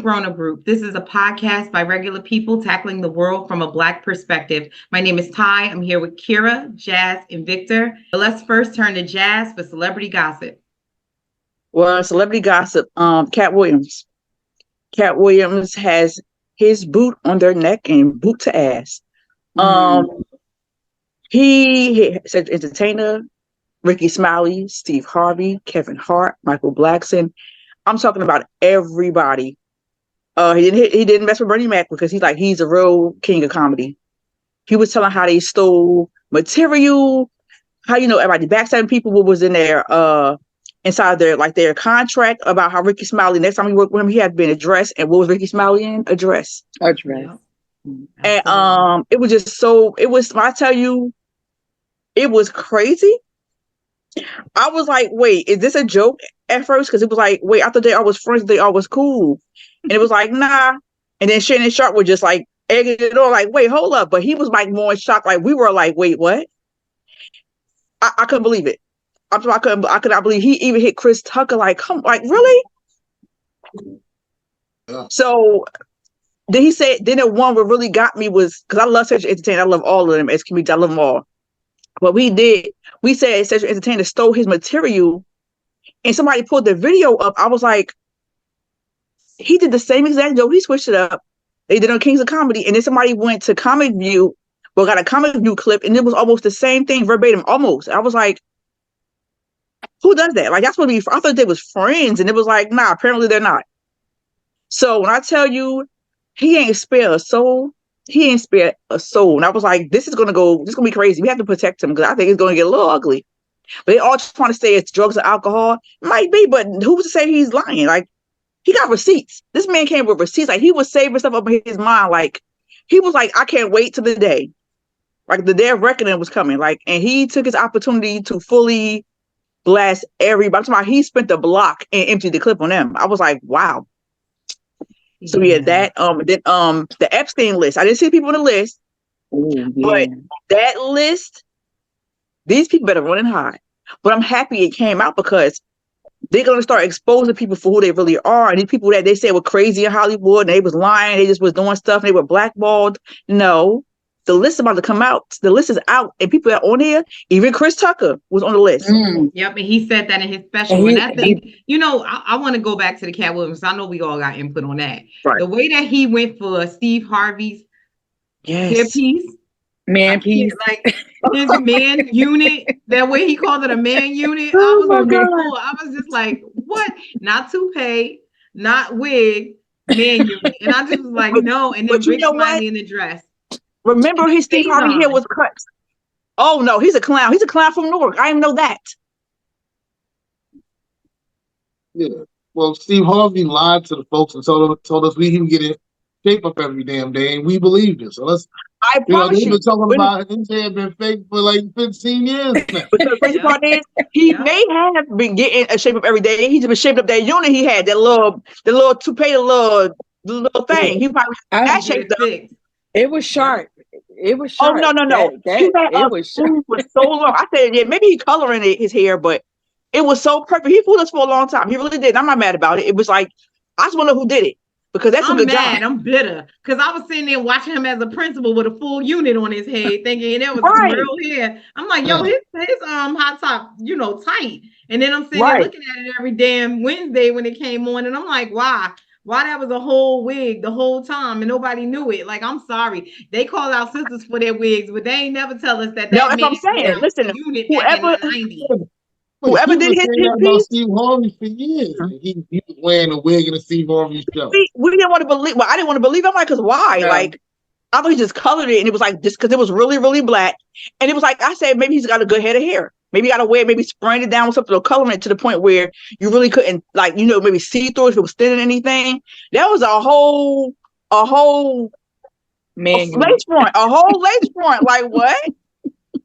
Grown Up Group. This is a podcast by regular people tackling the world from a Black perspective. My name is Ty. I'm here with Kira, Jazz, and Victor. But let's first turn to Jazz for celebrity gossip. Well, celebrity gossip, Katt Williams. Katt Williams has his boot on their neck and boot to ass. He said entertainer, Ricky Smiley, Steve Harvey, Kevin Hart, Michael Blackson. I'm talking about everybody. He didn't mess with Bernie Mac because he's a real king of comedy. He was telling how they stole material, how everybody backstabbing people. What was in there inside their contract about how Ricky Smiley, next time he worked with him, he had to be in a dress. And what was Ricky Smiley in? A dress. A dress. Yeah. And it was just I tell you, it was crazy. I was like, wait, is this a joke at first? Because it was like, wait, I thought they all was friends, they all was cool. And it was like, nah. And then Shannon Sharp was just like egging it on, like, wait, hold up. But he was like more in shock. Like we were like, wait, what? I couldn't believe it. I could not believe he even hit Chris Tucker. Like, really? Yeah. So then he said, then the one what really got me was, because I love Sexual Entertainment. I love all of them as comedians. I love them all. But we said Sexual Entertainer stole his material, and somebody pulled the video up. I was like, he did the same exact joke. He switched it up. They did on Kings of Comedy, and then somebody went to Comic View, got a Comic View clip, and it was almost the same thing verbatim, almost. I was like, who does that? Like, that's what I thought they was friends, and it was like, nah, apparently they're not. So when I tell you, he ain't spared a soul. He ain't spared a soul. And I was like, this is gonna be crazy. We have to protect him because I think it's gonna get a little ugly. But they all just want to say it's drugs or alcohol. It might be, but who's to say he's lying? Like, he got receipts. This man came with receipts. Like, he was saving stuff up in his mind. Like, he was like, I can't wait till the day. Like, the day of reckoning was coming. Like, and he took his opportunity to fully blast everybody. I'm talking about he spent the block and emptied the clip on them. I was like, wow. So yeah, that then the Epstein list. I didn't see people on the list, but that list, these people better run and hide. But I'm happy it came out because they're gonna start exposing people for who they really are. And these people that they said were crazy in Hollywood and they was lying, they just was doing stuff, and they were blackballed. No. The list is about to come out. The list is out, and people that are on here, even Chris Tucker was on the list. Yep, and he said that in his special. And I want to go back to the Katt Williams. I know we all got input on that. Right. The way that he went for Steve Harvey's piece, man piece, like his man unit. That way he called it a man unit. I was just like, what? Not toupee, not wig, man unit. And I just was like, no. And then Rick Smiley in the dress. Remember his Steve Harvey hair was cut. Oh no, he's a clown. He's a clown from Newark. I didn't know that. Yeah. Well, Steve Harvey lied to the folks and told us we can get in shape up every damn day, and we believed it. So I promise they've been talking about his hair been fake for like 15 years now. But the crazy part is, he may have been getting a shape up every day. He's been shaping up that unit he had, the little toupee, the little thing. He probably that shaped up. It was sharp. It was sharp. Oh no! It was so long. I said, yeah, maybe he coloring his hair, but it was so perfect. He fooled us for a long time. He really did. I'm not mad about it. It was like, I just want to know who did it because that's a good job. I'm bitter because I was sitting there watching him as a principal with a full unit on his head, thinking that was real hair. I'm like, yo, his hot top, tight. And then I'm sitting there looking at it every damn Wednesday when it came on, and I'm like, why? Why that was a whole wig the whole time and nobody knew it? Like, I'm sorry. They call out sisters for their wigs, but they ain't never tell us that. No, that's what I'm saying. Listen, whoever did his piece, Steve Harvey for years. He was wearing a wig in a Steve Harvey show. We didn't want to believe. Well, I didn't want to believe. I'm like, because why? No. Like, I thought he just colored it, and it was like just because it was really, really black, and it was like I said, maybe he's got a good head of hair. Maybe you got to wear, maybe spraying it down with something or coloring it to the point where you really couldn't, like, maybe see through if it was thin or anything. That was a whole lace front. Like, what?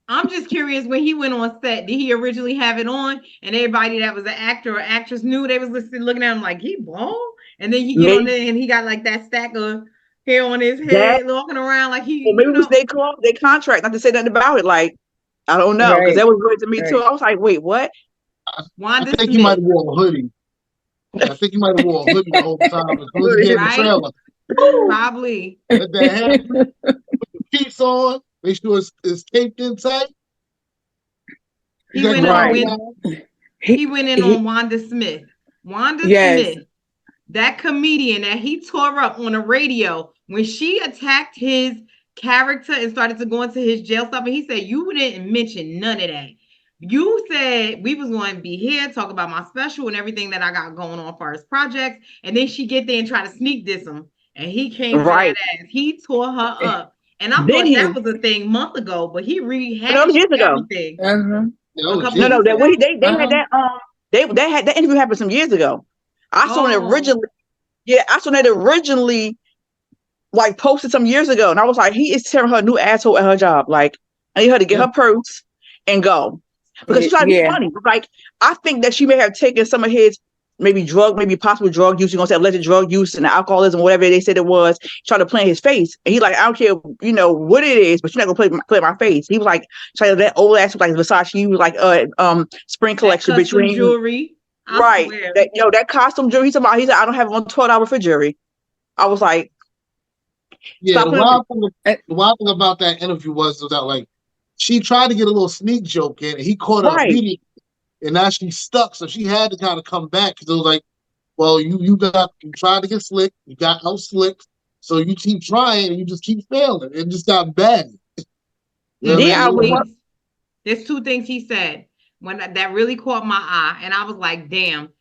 I'm just curious, when he went on set, did he originally have it on? And everybody that was an actor or actress knew they was looking at him like, he bald? And then you get on there and he got like that stack of hair on his head, walking around like he. Well, maybe it was their contract, not to say nothing about it. Like, I don't know, because that was weird to me too. I was like, wait, what? I think he might have worn a hoodie. I think he might have wore a hoodie the whole time. As soon as he get in the trailer, Probably. let that happen. Put the piece on. Make sure it's taped in tight. He went in on Wanda Smith. Wanda Smith, that comedian that he tore up on the radio when she attacked his character and started to go into his jail stuff. And he said, you didn't mention none of that. You said we was going to be here, talk about my special and everything that I got going on for his projects. And then she get there and try to sneak diss him. And he came for that ass. He tore her up. And I thought that was a thing a month ago, but he rehashed everything. No, they had that they had that interview happen some years ago. I saw it originally. Yeah, I saw that originally, like posted some years ago, and I was like, he is tearing her a new asshole at her job. Like, I need her to get her purse and go because she's trying to be funny. Like, I think that she may have taken some of his maybe possible drug use. You're gonna say alleged drug use and alcoholism, whatever they said it was. Trying to play in his face, and he like, I don't care, what it is, but you're not gonna play my face. He was like, trying to that old ass like Versace, was like spring collection between jewelry. Right, that costume jewelry. He said, I don't have on $12 for jewelry. I was like, yeah. The wild thing about that interview was that like she tried to get a little sneak joke in, and he caught her immediately. And now she's stuck, so she had to kind of come back because it was like, well, you tried to get slick, you got out slick, so you keep trying and you just keep failing. It just got bad. There's two things he said that really caught my eye, and I was like, damn,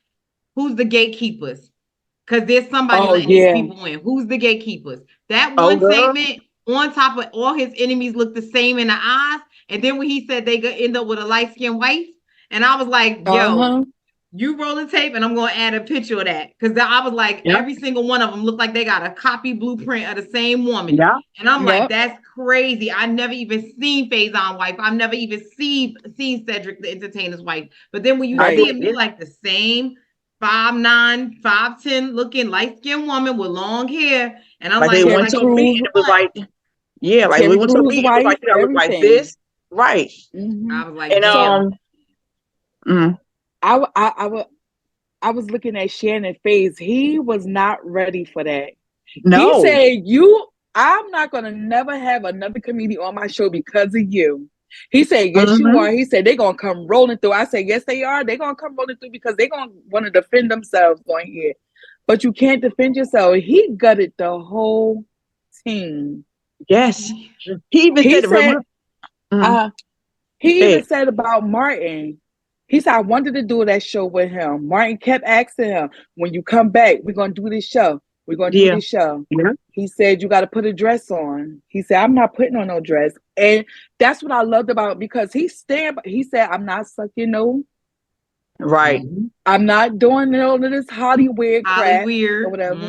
who's the gatekeepers? Because there's somebody letting these people in. Who's the gatekeepers? That one statement, on top of all his enemies look the same in the eyes, and then when he said they could end up with a light-skinned wife. And I was like, yo, you roll the tape and I'm going to add a picture of that. Because I was like, every single one of them looked like they got a copy blueprint of the same woman. Yeah. And I'm like, that's crazy. I never even seen Faison wife. I've never even seen Cedric the Entertainer's wife. But then when you see him, you're like the same 5'9", 5'10" looking light-skinned woman with long hair. And I'm like, they went to a meeting. It was like, we went to a meeting. It was like this. Right. Mm-hmm. I was like, and I was looking at Shannon's face. He was not ready for that. No. He said, I'm not gonna never have another comedian on my show because of you. He said, yes, you are. He said, they're gonna come rolling through. I said, yes, they are. They're gonna come rolling through because they're gonna want to defend themselves on here. But you can't defend yourself. He gutted the whole team. Yes. He even said about Martin. He said, I wanted to do that show with him. Martin kept asking him, when you come back, we're going to do this show. We're going to do this show. Yeah. He said, you got to put a dress on. He said, I'm not putting on no dress. And that's what I loved about it because he said, I'm not sucking no. Right. I'm not doing all of this Hollywood crap or whatever.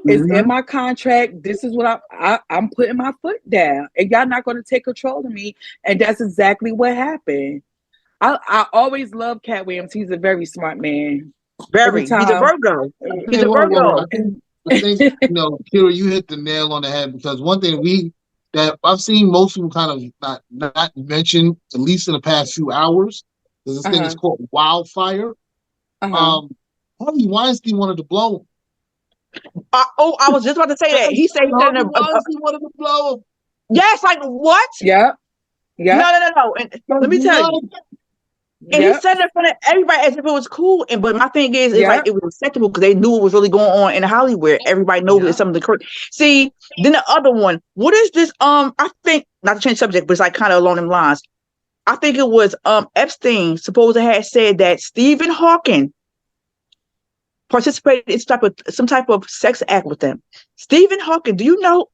It's in my contract. This is what I'm putting my foot down. And y'all not going to take control of me. And that's exactly what happened. I always love Katt Williams. He's a very smart man. Very. He's a Virgo. He's a Virgo. I think, Kira, you hit the nail on the head because one thing that I've seen most people kind of not mention, at least in the past few hours, is this thing is called wildfire. Harvey Weinstein wanted to blow him. I was just about to say that. He said he wanted to blow him. Yes, like what? Yeah. No. And let me tell you. And he said it in front of everybody as if it was cool. But my thing is, it's like it was acceptable because they knew what was really going on in Hollywood. Everybody knows it's something crazy. See, then the other one, what is this? I think, not to change subject, but it's like kind of along them lines. I think it was Epstein supposedly had said that Stephen Hawking participated in some type of sex act with them. Stephen Hawking, do you know?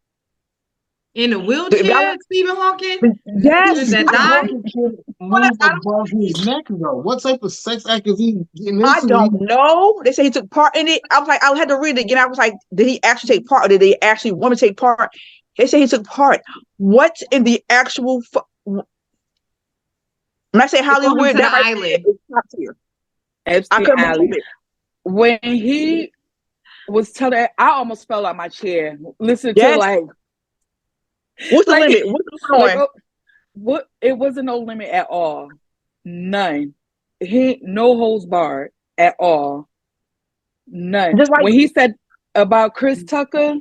In a wheelchair, Stephen Hawking? Yes. That died? Above his neck, though. What type of sex act is he getting into? I don't know. They say he took part in it. I was like, I had to read it again. I was like, did he actually take part or did they actually want to take part? They say he took part. What's in the actual... When I say Hollywood, that island. Epstein Island. When he was telling, I almost fell out my chair. Listen to like... What's the limit? What's it wasn't no limit at all. None. No holds barred at all. None. Just like when he said about Chris Tucker,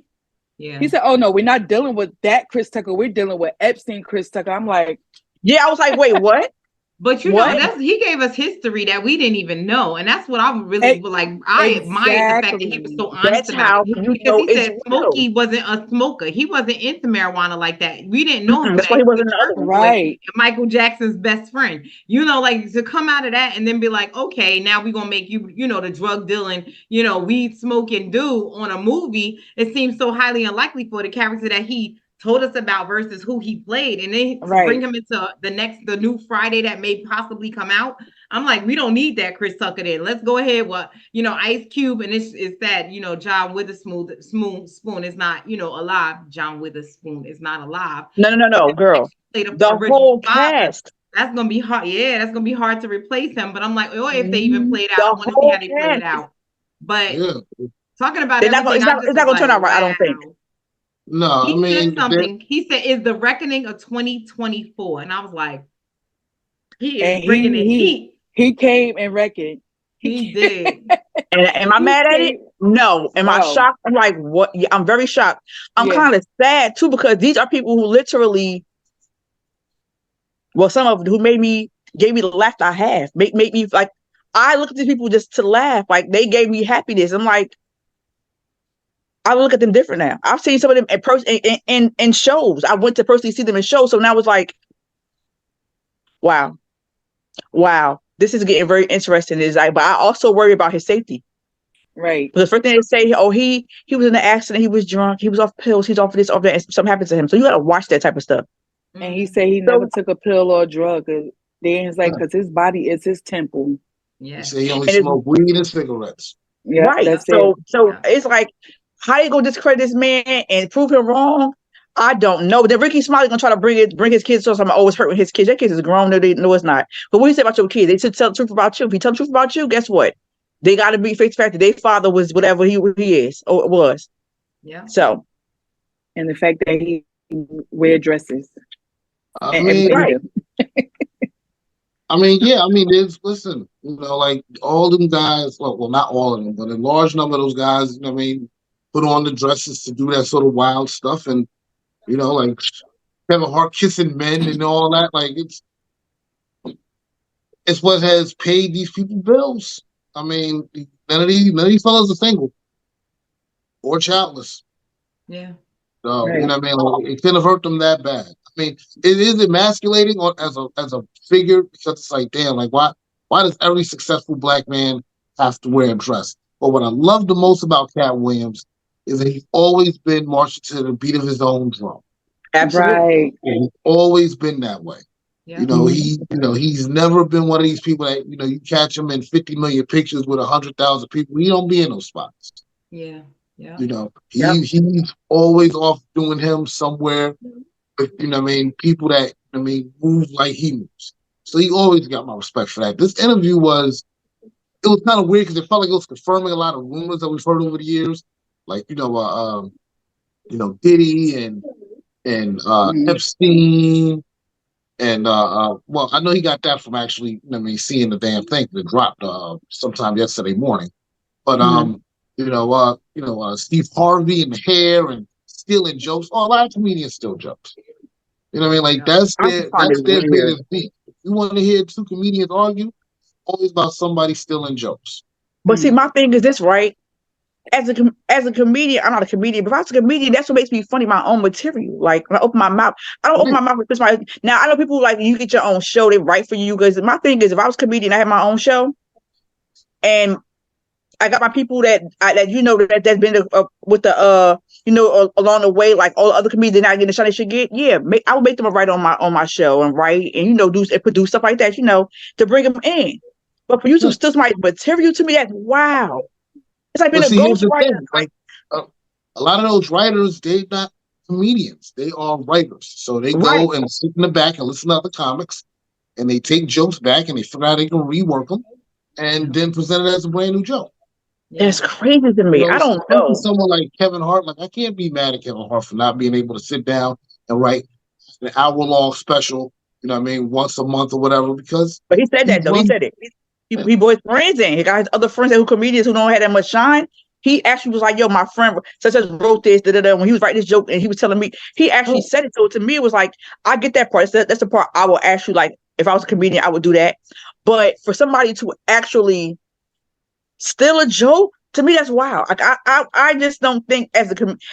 he said, "Oh no, we're not dealing with that Chris Tucker. We're dealing with Epstein Chris Tucker." I'm like, yeah, I was like, wait, what? But you know, he gave us history that we didn't even know, and that's what I really like. I admired the fact that he was so honest about it, because he said Smokey wasn't a smoker. He wasn't into marijuana like that. We didn't know him. That's why he wasn't the other right. Michael Jackson's best friend. You know, like to come out of that and then be like, okay, now we're gonna make you, you know, the drug dealing, you know, weed smoking dude on a movie. It seems so highly unlikely for the character that he told us about versus who he played, and then bring him into the new Friday that may possibly come out. I'm like, we don't need that Chris Tucker then. Let's go ahead with, you know, Ice Cube, and it's that, you know, John Witherspoon spoon is not, you know, alive. John Witherspoon is not alive. No, girl. The whole cast. That's gonna be hard. Yeah, that's gonna be hard to replace him. But I'm like, oh, if they even played out, I want to see how they play it out. But talking about it's not gonna turn out right. I don't think. No, he said something. He said, "Is the reckoning of 2024?" And I was like, "He is bringing the heat." He came and reckoned. He did. And am I mad at it? No. Am I shocked? I'm like, what? Yeah, I'm very shocked. I'm kind of sad too, because these are people who literally, well, some of them who gave me the laughter I have, make me like. I look at these people just to laugh. Like, they gave me happiness. I'm like, I look at them different now. I've seen some of them in shows. I went to personally see them in shows. So now it's like, wow, this is getting very interesting. Is like, but I also worry about his safety. Right. But the first thing they say, oh, he was in an accident. He was drunk. He was off pills. He's off this, off that. And something happened to him. So you got to watch that type of stuff. And he said he never took a pill or a drug. Then it's like, because his body is his temple. Yeah. He said he only smoked weed and cigarettes. Yeah, right. So it's like, how they gonna discredit this man and prove him wrong? I don't know. But then Ricky Smiley gonna try to bring his kids to something. Oh, it's hurting his kids. Their kids is grown. No, it's not. But what do you say about your kids? They should tell the truth about you. If you tell the truth about you, guess what? They got to be face factor. Their father was whatever he is or was. Yeah. So, and the fact that he wear dresses. I mean, there's, listen, you know, like all them guys, well, not all of them, but a large number of those guys, you know what I mean, put on the dresses to do that sort of wild stuff. And, you know, like Kevin Hart kissing men and all that. Like, it's what has paid these people bills. I mean, none of these fellas are single or childless. Yeah. So, you know what I mean? Like, it couldn't have hurt them that bad. I mean, it is emasculating as a figure, because it's like, damn, like why does every successful black man have to wear a dress? But what I love the most about Katt Williams is that he's always been marching to the beat of his own drum. Absolutely. Right. And he's always been that way. Yeah. You know, he's never been one of these people that, you know, you catch him in 50 million pictures with 100,000 people. He don't be in those spots. Yeah. Yeah. You know, he's always off doing him somewhere with, you know what I mean, people that, I mean, move like he moves. So he always got my respect for that. This interview was kind of weird because it felt like it was confirming a lot of rumors that we've heard over the years. Like, you know, Diddy and Epstein. And well, I know he got that from actually, I mean, seeing the damn thing that dropped sometime yesterday morning. But Steve Harvey and the hair and stealing jokes. Oh, a lot of comedians steal jokes. You know what I mean? Like that's their biggest beat. If you want to hear two comedians argue, always about somebody stealing jokes. But see, my thing is this, right? As a comedian, I'm not a comedian, but if I was a comedian, that's what makes me funny, my own material. Like when I open my mouth, I don't open my mouth with somebody. Now I know people like you get your own show, they write for you. Because my thing is, if I was a comedian, I had my own show, and I got my people that's been with the along the way, like all the other comedians not getting the shot they should get. Yeah, I would make them a write on my show and write and do and produce stuff like that, to bring them in. But for you to steal somebody's material, to me, that's wow. It's like being a ghostwriter. Like a lot of those writers, they're not comedians; they are writers. So they go and sit in the back and listen to other comics, and they take jokes back and they figure out how they can rework them, and then present it as a brand new joke. It's crazy to me. I don't know. Someone like Kevin Hart, like I can't be mad at Kevin Hart for not being able to sit down and write an hour-long special. You know what I mean, once a month or whatever. Because but he said that though. He said it. He brought his friends in. He got his other friends who comedians who don't have that much shine. He actually was like, yo, my friend such as wrote this, when he was writing this joke and he was telling me, he actually said it. So to me, it was like, I get that part. That's the part I will actually like, if I was a comedian, I would do that. But for somebody to actually steal a joke, to me, that's wild. Like I just don't think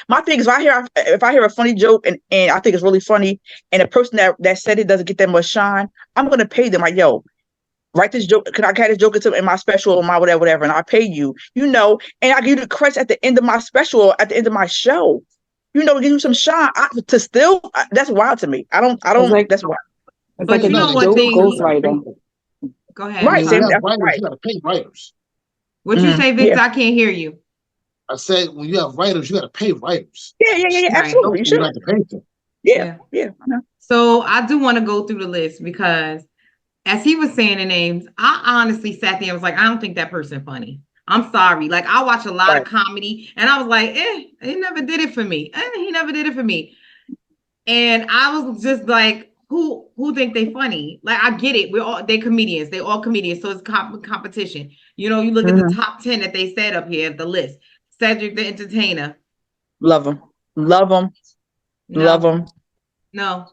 my thing is if I hear a funny joke and I think it's really funny and the person that said it doesn't get that much shine, I'm gonna pay them like, yo, write this joke. Can I get this joke in my special or my whatever, and I pay you, and I give you the credits at the end of my special or at the end of my show, give you some shine. To still, that's wild to me. I don't. That's wild. It's like ghostwriter. Go ahead. Right. You gotta pay writers. What you say, Victor? I can't hear you. I said when you have writers, you gotta pay writers. Yeah. Absolutely. You should have to pay them. Yeah. So I do want to go through the list because as he was saying the names, I honestly sat there and was like, I don't think that person funny. I'm sorry. Like, I watch a lot of comedy and I was like, he never did it for me. He never did it for me. And I was just like, who think they funny? Like, I get it. They're comedians. They're all comedians. So it's competition. You look at the top 10 that they said up here at the list. Cedric the Entertainer. Love him. No.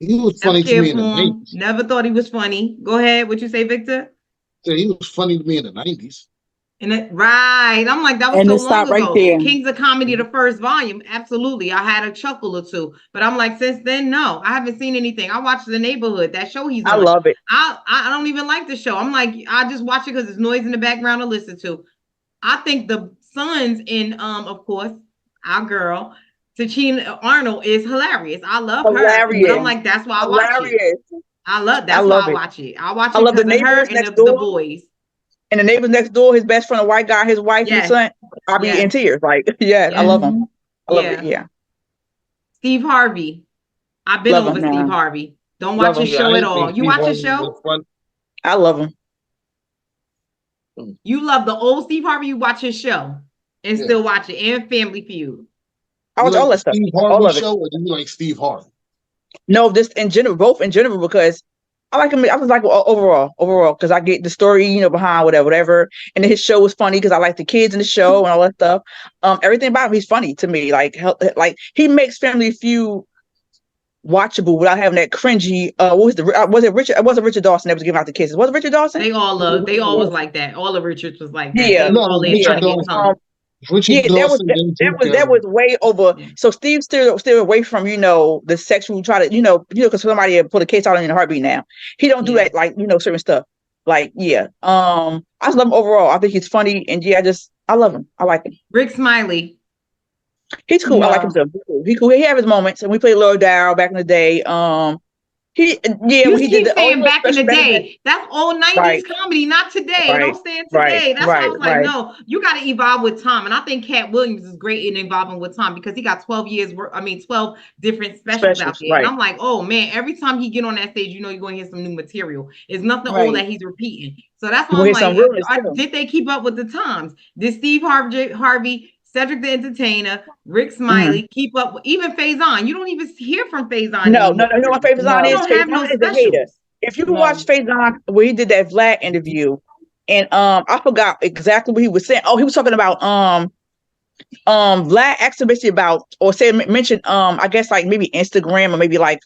He was funny to me in the 90s. Never thought he was funny. Go ahead. What you say, Victor? He was funny to me in the 90s. Right. I'm like, that was so long ago. Right there. Kings of Comedy, the first volume. Absolutely. I had a chuckle or two. But I'm like, since then, no. I haven't seen anything. I watched The Neighborhood. That show he's on. I love it. I don't even like the show. I'm like, I just watch it because there's noise in the background to listen to. I think the sons in, of course, our girl, Tachina Arnold is hilarious. I love her. I'm like, that's why I watch it. That's why I watch it. I watch it because of her and the boys. And the neighbors next door, his best friend, a white guy, his wife, his son. I'll be in tears. Like, I love him. I love it. Yeah. Steve Harvey. I've been over Steve Harvey. Don't watch his show at all. You watch his show? I love him. You love the old Steve Harvey. You watch his show and still watch it, and Family Feud. I watch all that stuff. Steve Harvey show, or do you like Steve Harvey? No, just in general, both in general, because I like him. I was like overall, because I get the story, behind whatever. And then his show was funny because I like the kids in the show and all that stuff. Everything about him, he's funny to me. Like he makes Family Feud watchable without having that cringy. Was it Richard? It wasn't Richard Dawson that was giving out the kisses. Was it Richard Dawson? They all was like that. All of Richards was like that. Yeah, that was way over. So Steve still away from the sexual because somebody put a case out on you in a heartbeat now. He don't do that certain stuff. I just love him overall. I think he's funny and I love him. I like him. Rick Smiley. He's cool. I like him too. He's cool. He have his moments, and we played Lil Dow back in the day. He keep saying back in the day. That's old 90s comedy, not today. Don't stand today. That's why I was like, no, you got to evolve with time. And I think Katt Williams is great in evolving with time because he got 12 different specials out there. And I'm like, oh man, every time he get on that stage, you're going to hear some new material. It's nothing old that he's repeating. So that's why I'm like, did they keep up with the times? Did Steve Harvey, Cedric the Entertainer, Rick Smiley, keep up. Even Faison. You don't even hear from Faison. No. What Faison is? Faison is a hater. If you watch Faison, where he did that Vlad interview, and I forgot exactly what he was saying. Oh, he was talking about Vlad asked him basically about mentioned I guess like maybe Instagram or maybe like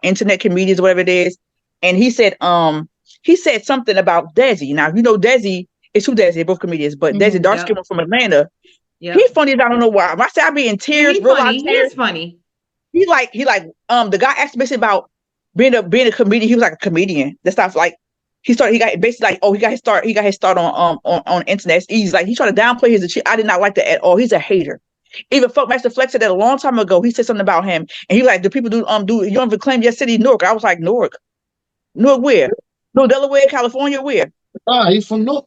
internet comedians or whatever it is, and he said something about Desi. Now Desi is who Desi, they're both comedians, but Desi dark skin from Atlanta. Yeah, he's funny. I don't know why. I say I be in tears. He's funny. He like the guy asked me about being a comedian. He was like a comedian. That's not like he got basically like he got his start on internet. It's easy. Like he tried to downplay his achievement. I did not like that at all. He's a hater. Even Funkmaster Flex said that a long time ago. He said something about him, and he was like, "Do people do you don't even claim your city, Newark?" I was like, Newark where? No, Delaware, California, where? He's from Newark.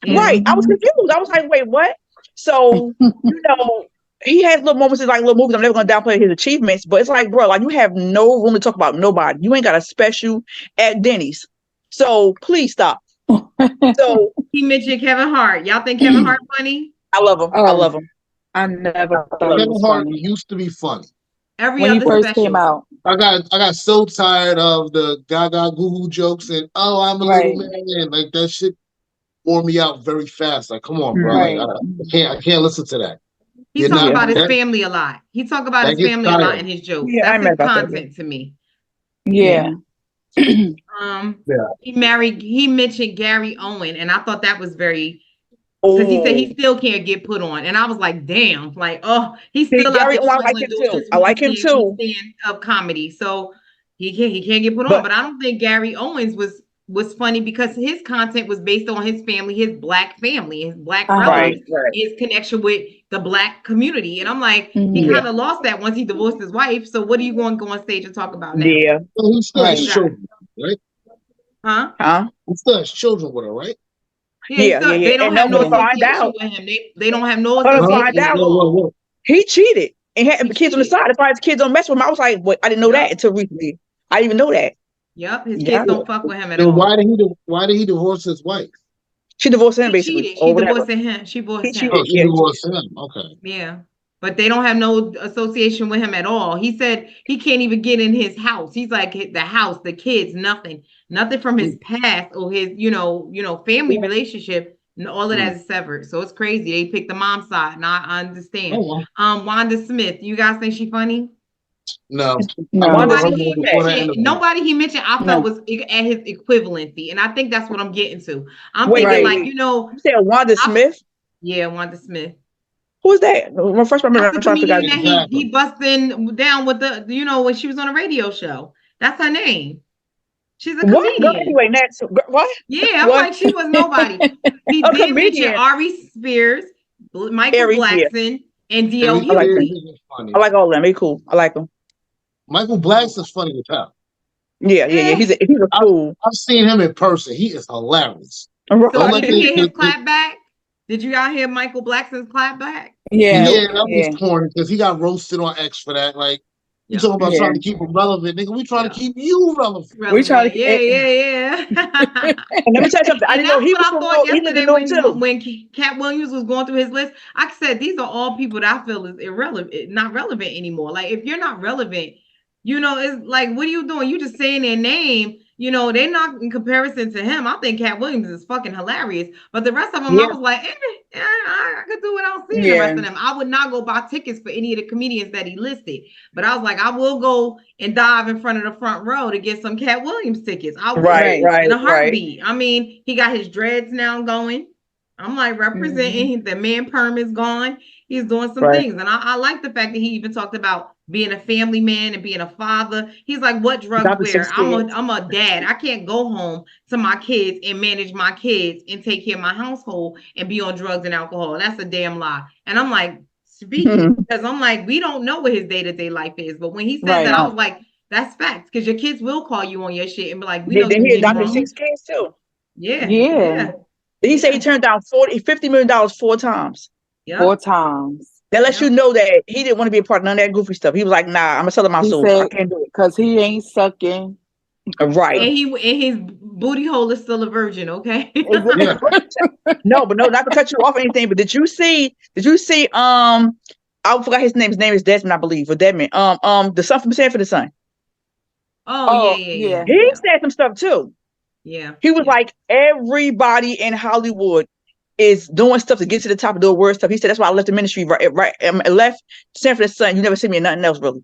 Right. I was confused. I was like, wait, what? So, he has little moments, like little movies. I'm never going to downplay his achievements, but it's like, bro, like you have no room to talk about nobody. You ain't got a special at Denny's. So please stop. So he mentioned Kevin Hart. Y'all think Kevin Hart funny? I love him. I love him. I never thought Kevin Hart used to be funny. Every when he other first special. came out. I got so tired of the gaga goo goo jokes and I'm a little man. Like that shit wore me out very fast. Like, come on, bro. Right. Like I can't listen to that. He talk about his family a lot. He talk about his family a lot in his jokes. Yeah, that's his content to me. Yeah. He mentioned Gary Owen, and I thought that was very, because he said he still can't get put on, and I was like, damn, like, oh, he's still Gary out there Owen, I like him too. I like him too. Stand up comedy, so he can't get put on. But I don't think Gary Owens was funny because his content was based on his family, his black family, his black relatives, his connection with the black community. And I'm like, he kind of lost that once he divorced his wife. So what are you going to go on stage and talk about now? Yeah. Well, he still has children, right? Huh? He still has children with her, right? Yeah. They don't have no association with him. They don't have no association at all. He cheated and had kids on the side. That's why his kids don't mess with him. I was like, what? I didn't know that until recently. I didn't even know that. Yep, his kids don't fuck with him at all. Why did he divorce his wife? She divorced him basically. She divorced him. She divorced him. Oh, she divorced him. Okay. Yeah. But they don't have no association with him at all. He said he can't even get in his house. He's like the house, the kids, nothing from his past or his, family relationship. All of that is severed. So it's crazy. They picked the mom side, and I understand. Oh, wow. Wanda Smith, you guys think she funny? No. Nobody he mentioned I felt was at his equivalency, and I think that's what I'm getting to. I'm thinking you said Wanda Smith? Yeah, Wanda Smith. Who is that? My first remember I'm trying to figure out. He busting down with the when she was on a radio show. That's her name. She's a comedian. What? Anyway, next. What? Yeah, I'm like, she was nobody. He did mention Ari Spears, Michael Blackson, and D.L. Hughley. I like all of them. They cool. I like them. Michael Blackson's funny as hell. Yeah. He's a fool. I've seen him in person. He is hilarious. So did you hear his clap back? Did you all hear Michael Blackson's clap back? Yeah, that was corny because he got roasted on X for that. Like, you talking about trying to keep him relevant, nigga. We trying to keep you relevant. We trying to yeah. And let me tell you something. I didn't know he was thought yesterday when Katt Williams was going through his list. I said these are all people that I feel is irrelevant, not relevant anymore. Like, if you're not relevant, it's like, what are you doing? You just saying their name. They're not in comparison to him. I think Katt Williams is fucking hilarious. But the rest of them, I was like, I could do without seeing the rest of them. I would not go buy tickets for any of the comedians that he listed. But I was like, I will go and dive in front of the front row to get some Katt Williams tickets. I would in a heartbeat. I mean, he got his dreads now going. I'm like representing. The man perm is gone. He's doing some things. And I like the fact that he even talked about being a family man and being a father. He's like, what drugs wear? I'm a dad. I can't go home to my kids and manage my kids and take care of my household and be on drugs and alcohol. That's a damn lie. And I'm like, speaking, because I'm like, we don't know what his day-to-day life is. But when he said that, I was like, that's facts. Because your kids will call you on your shit and be like, we don't do hear Dr. Six kids too. Yeah. He said he turned down $50 million 4 times. Yep. 4 times. That lets you know that he didn't want to be a part of none of that goofy stuff. He was like, nah, I'm gonna sell my soul. I can't do it. Because he ain't sucking. Right. And his booty hole is still a virgin, okay? No, not to cut you off or anything, but did you see I forgot his name. His name is Desmond, I believe, or Desmond. The son from Sanford and Son. Oh, yeah. He said some stuff too. Yeah. He was like, everybody in Hollywood is doing stuff to get to the top of doing word stuff. He said, that's why I left the ministry I left Sanford and Son. You never see me in nothing else, really.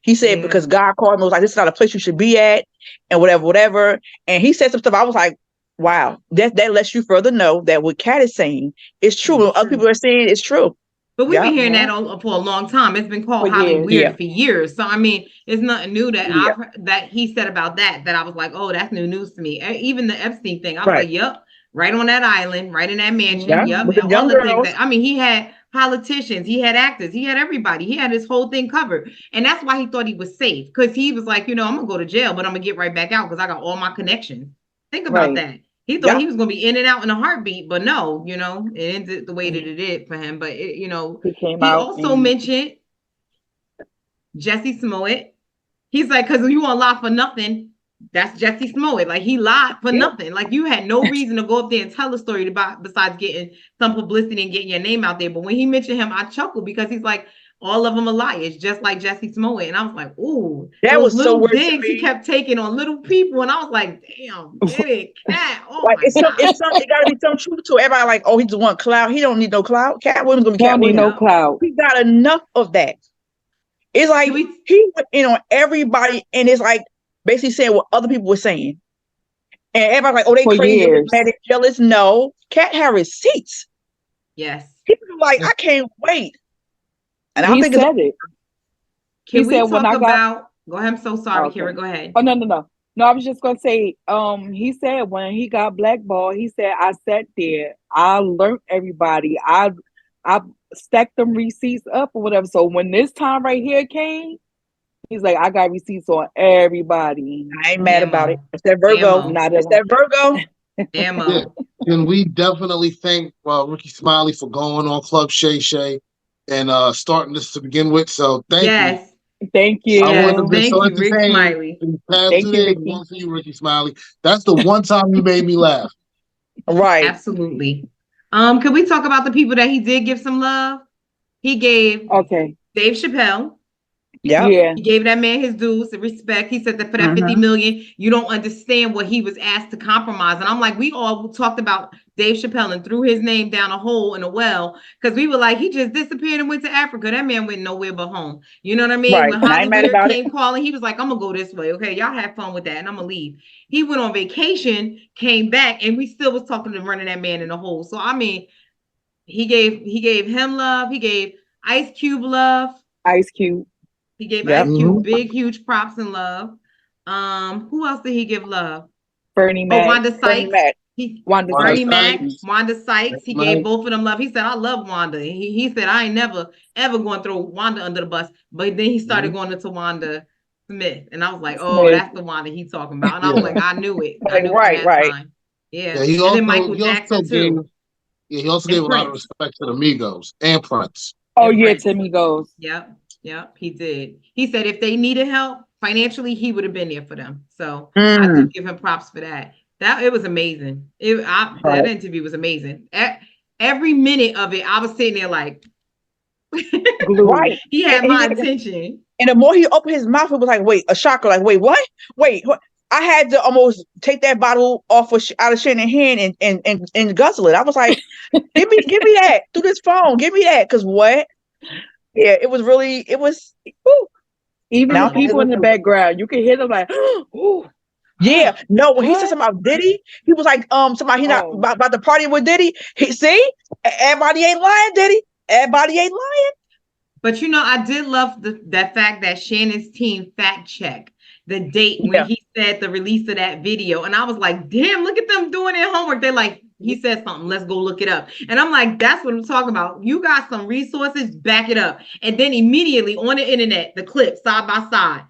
He said, because God called me, was like, this is not a place you should be at, and whatever. And he said some stuff. I was like, wow, that lets you further know that what Katt is saying is true. Other people are saying it's true. But we've been hearing that for a long time. It's been called Hollywood weird for years. So I mean, it's nothing new that that he said about that I was like, oh, that's new news to me. Even the Epstein thing, I was like, yep, right on that island, right in that mansion. Yep, with the young girls. He had politicians, he had actors, he had everybody. He had his whole thing covered, and that's why he thought he was safe, because he was like, I'm gonna go to jail, but I'm gonna get right back out because I got all my connections. Think about that. He thought he was going to be in and out in a heartbeat, but no, it ended the way that it did for him. But, he also mentioned Jesse Smollett. He's like, because you want to lie for nothing, that's Jesse Smollett. Like, he lied for nothing. Like, you had no reason to go up there and tell a story besides getting some publicity and getting your name out there. But when he mentioned him, I chuckled because he's like, all of them are liars, just like Jesse Smollett. And I was like, ooh, that was little so weird digs he kept taking on little people. And I was like, damn, get it, Katt. Oh like, my God. It gotta be some truth to it. Everybody like, oh, he just want clout. He don't need no clout. Katt Williams gonna be Katt Williams. No clout. He got enough of that. It's like he went in on everybody, and it's like basically saying what other people were saying. And everybody's like, oh, they crazy, mad, they jealous. No, Katt had receipts. Yes. People are like, I can't wait. And he said it. Can we talk about? Go ahead. I'm so sorry, Kira. Go ahead. Oh, no. No, I was just gonna say, he said when he got blackballed, he said, I sat there, I learned everybody, I stacked them receipts up or whatever. So when this time right here came, he's like, I got receipts on everybody. I ain't mad about it. It's that Virgo. It's that Virgo. Yeah. And we definitely thank Ricky Smiley for going on Club Shay Shay and starting this to begin with. So thank you. Thank you. I wouldn't have been so Ricky Smiley. Thank you, one for you, Ricky Smiley. That's the one time you made me laugh. Right. Absolutely. Could we talk about the people that he did give some love? He gave Dave Chappelle. Yeah. He gave that man his dues, the respect. He said that for that 50 million, you don't understand what he was asked to compromise. And I'm like, we all talked about Dave Chappelle and threw his name down a hole in a well because we were like, he just disappeared and went to Africa. That man went nowhere but home. You know what I mean? Right. When Hollywood came calling, he was like, I'm gonna go this way. Okay, y'all have fun with that, and I'm gonna leave. He went on vacation, came back, and we still was talking to running that man in the hole. So I mean, he gave him love. He gave Ice Cube love. Ice Cube. He gave Ice Cube big, huge props and love. Who else did he give love? Bernie Mac. Wanda Sykes. Bernie Mac. Wanda Sykes. He gave both of them love. He said, I love Wanda. He said, I ain't never, ever going to throw Wanda under the bus. But then he started going into Wanda Smith. And I was like, oh, that's the Wanda he's talking about. And I was like, I knew it. I knew right. Time. Yeah. He and also, then Michael Jackson, too. He also gave a lot of respect to the Migos and Prince. Oh, yeah, to Migos. Yep, he did. He said if they needed help financially, he would have been there for them. So I do give him props for that. It was amazing. That interview was amazing. Every minute of it, I was sitting there like, he had my attention. And the more he opened his mouth, it was like, wait, a shocker. Like, wait, what? Wait, what? I had to almost take that bottle off out of Shannon's hand and guzzle it. I was like, give me that through this phone. Give me that. Because what? Yeah, it was. Woo. Even now, people in the background, you can hear them like, ooh. Yeah, no, when he said something about Diddy, he was like, somebody he not about the party with Diddy. Everybody ain't lying, Diddy. Everybody ain't lying. But I did love that fact that Shannon's team fact checked the date when he said the release of that video. And I was like, damn, look at them doing their homework. They're like, he said something, let's go look it up. And I'm like, that's what I'm talking about. You got some resources, back it up. And then immediately on the internet, the clip side by side,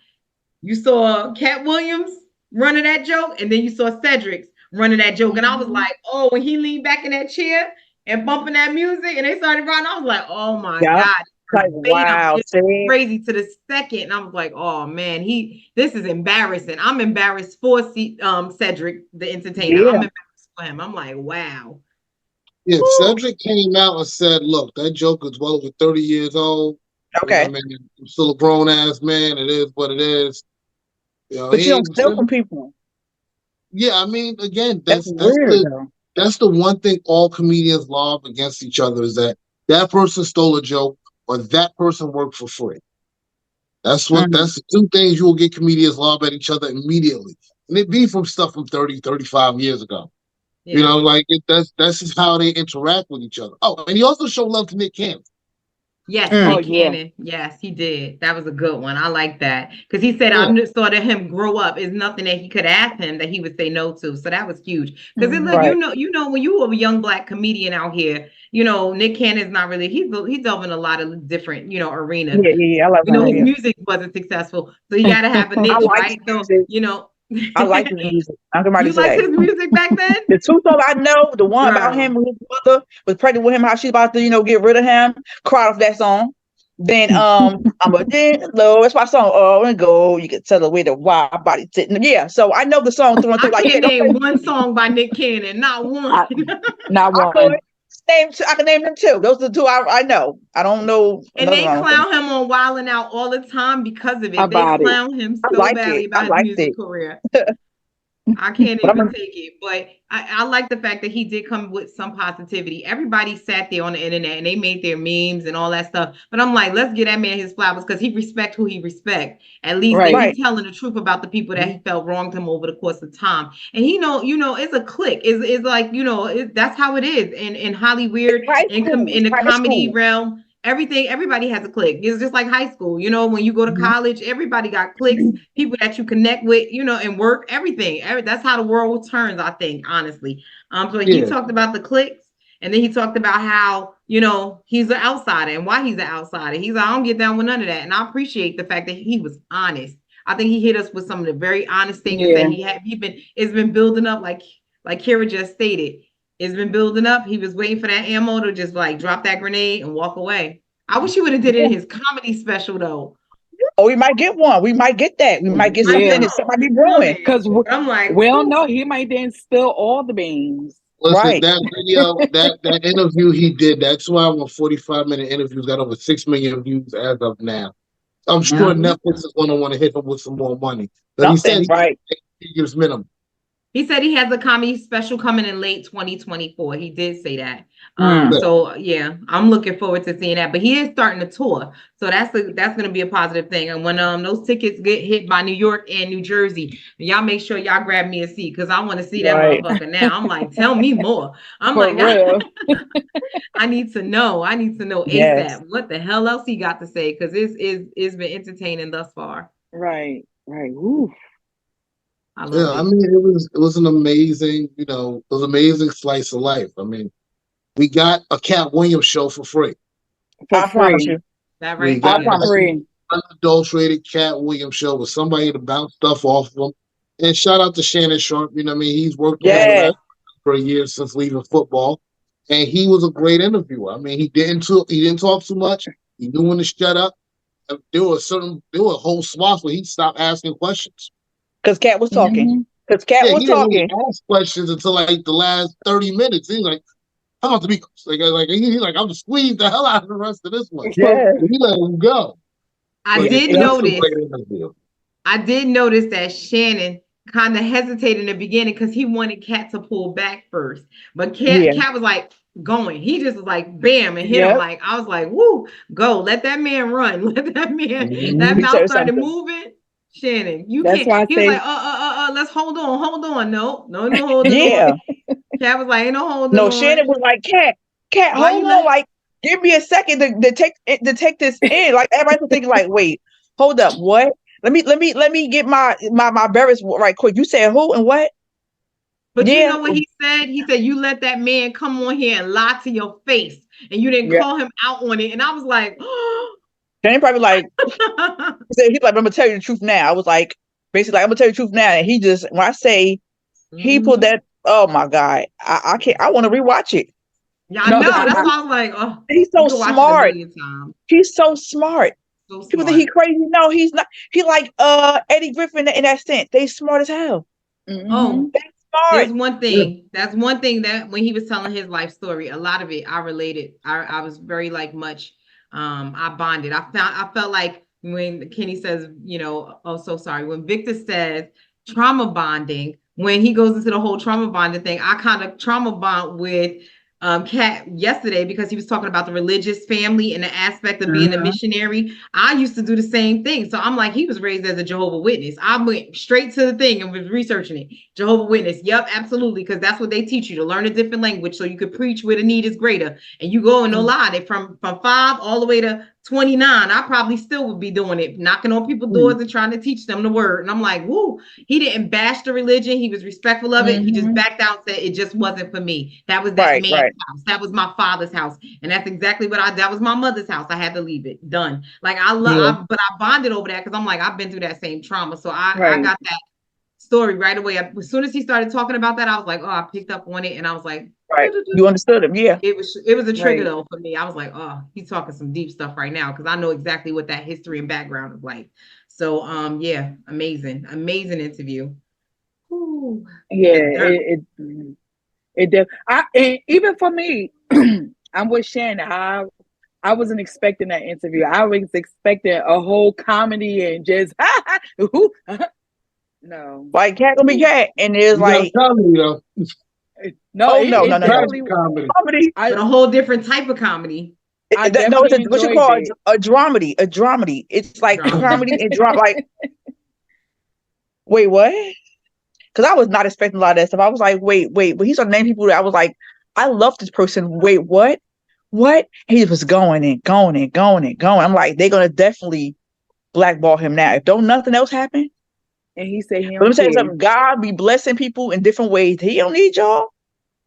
you saw Katt Williams running that joke, and then you saw Cedric's running that joke. And I was like, oh, when he leaned back in that chair and bumping that music and they started running, I was like, oh my God. Like, wow, crazy to the second. And I was like, oh man, this is embarrassing. I'm embarrassed for Cedric the entertainer. I'm embarrassed for him. I'm like, wow. Yeah, Cedric came out and said, look, that joke is well over 30 years old. Okay. I mean, I'm still a grown ass man. It is what it is. But you don't steal from people. Yeah, I mean, again, that's the one thing all comedians lob against each other is that person stole a joke or that person worked for free. That's the two things you will get comedians lob at each other immediately. And it be from stuff from 30, 35 years ago. Yeah. That's just how they interact with each other. Oh, and he also showed love to Nick Cannon. Yes, Nick Cannon. Yes, he did. That was a good one. I like that. Because he said, I saw that him grow up is nothing that he could ask him that he would say no to. So that was huge. Because when you were a young Black comedian out here, Nick Cannon's not really, he's delving a lot of different, arenas. Yeah, I love his music wasn't successful. So you got to have a niche, right? So, I like his music. You liked his music back then? The two songs I know, the one about him when his mother was pregnant with him, how she's about to, get rid of him, cried off that song. Then I'm a it's my song. Oh, and go. You can tell the way the wild body sitting. Yeah, so I know the song through and through. I can't name one song by Nick Cannon, not one. Not one. I can name them too. Those are the two I know. I don't know. And they clown him on Wilding Out all the time because of it. About they clown him so badly about his music career. I can't even take it. But I like the fact that he did come with some positivity. Everybody sat there on the internet and they made their memes and all that stuff. But I'm like, let's give that man his flowers because he respect who he respect. At least he's telling the truth about the people that he felt wronged him over the course of time. And he it's a clique. It's like, that's how it is in Hollywood, in the comedy realm. Everybody has a clique. It's just like high school. When you go to college, everybody got cliques, people that you connect with, and work, everything. That's how the world turns, I think, honestly. So he talked about the cliques, and then he talked about how, he's an outsider and why he's an outsider. He's like, I don't get down with none of that. And I appreciate the fact that he was honest. I think he hit us with some of the very honest things that it's been building up, like Kira just stated. It's been building up. He was waiting for that ammo to just like drop that grenade and walk away. I wish he would have did it in his comedy special though. Oh, we might get one. We might get that. We might get something that somebody brewing. Because I'm like, we don't know. He might then spill all the beans. Listen, that video, that interview he did, that's why our 45-minute interviews got over 6 million views as of now. I'm sure Netflix is going to want to hit him with some more money. But he said he gives minimum. He said he has a comedy special coming in late 2024. He did say that. So yeah, I'm looking forward to seeing that. But he is starting a tour, so that's going to be a positive thing. And when those tickets get hit by New York and New Jersey, y'all make sure y'all grab me a seat because I want to see that motherfucker now. I'm like, tell me more. I'm like, I need to know. ASAP. What the hell else he got to say? Because it's been entertaining thus far. Right. Ooh. I mean, it was an amazing, amazing slice of life. I mean, we got a Katt Williams show for free. I promise you. That right. I promise you. Unadulterated Katt Williams show with somebody to bounce stuff off of him. And shout out to Shannon Sharp. He's worked for a year since leaving football, and he was a great interviewer. I mean, he didn't talk too much. He knew when to shut up. There were whole swaths where he stopped asking questions. Because Katt was talking. Because Katt was talking. He didn't ask questions until like the last 30 minutes. He's like, I'm about to be he's like, I'm gonna squeeze the hell out of the rest of this one. Yeah. He let him go. I did notice that Shannon kind of hesitated in the beginning because he wanted Katt to pull back first. But Katt was like going. He just was like bam and hit him. Like I was like, woo, go. Let that man run. Let that man that mouth started moving. Shannon, you can't. He was like, let's hold on. No, hold on. Yeah. Katt was like, ain't no hold on. No, Shannon was like, Katt, hold on, like, give me a second to take this in. Like everybody's thinking, like, wait, hold up, what? Let me get my bearings right quick. You said who and what? But you know what he said? He said, you let that man come on here and lie to your face, and you didn't call him out on it. And I was like, Then probably like, he's like, I'm gonna tell you the truth now. I was like, basically, I'm gonna tell you the truth now. And he just, when I say he pulled that, oh my God, I can't. I want to rewatch it. Yeah, I know. That's why I was like, oh, he's so smart. He's so smart. People think he crazy. No, he's not. He like Eddie Griffin in that sense. They smart as hell. Oh, there's one thing. That's one thing that when he was telling his life story, a lot of it I related. I was very much. I bonded. I felt like when Kenny says, when Victor says trauma bonding, when he goes into the whole trauma bonding thing, I kind of trauma bond with Katt yesterday because he was talking about the religious family and the aspect of being a missionary. I used to do the same thing. So I'm like, he was raised as a Jehovah's Witness. I went straight to the thing and was researching it. Jehovah's Witness. Yep, absolutely. Because that's what they teach you, to learn a different language so you could preach where the need is greater. And you go and no lie, from 5 all the way to 29, I probably still would be doing it, knocking on people's doors and trying to teach them the word. And I'm like, woo, he didn't bash the religion. He was respectful of it. He just backed out and said it just wasn't for me. That was that man's house. That was my father's house. And that's exactly that was my mother's house. I had to leave it. Done. Like but I bonded over that because I'm like, I've been through that same trauma. So I got that story right away. As soon as he started talking about that, I was like, oh, I picked up on it. And I was like, you understood him. Yeah. It was a trigger though for me. I was like, oh, he's talking some deep stuff right now because I know exactly what that history and background is like. So amazing interview. Ooh. Yeah, It did. And even for me, I'm with Shannon. I wasn't expecting that interview. I was expecting a whole comedy and just no. Like Katt gonna be Katt, and there's like comedy though. No, no, definitely comedy. But a whole different type of comedy. No, it's what you call a dramedy. A dramedy. It's like comedy and drama. Like, wait, what? Because I was not expecting a lot of that stuff. I was like, wait. But he started naming people that I was like, I love this person. Wait, what? What? He was going and going and going and going. I'm like, they're gonna definitely blackball him now. If don't nothing else happen. And he said, let me tell you something. God be blessing people in different ways. He don't need y'all.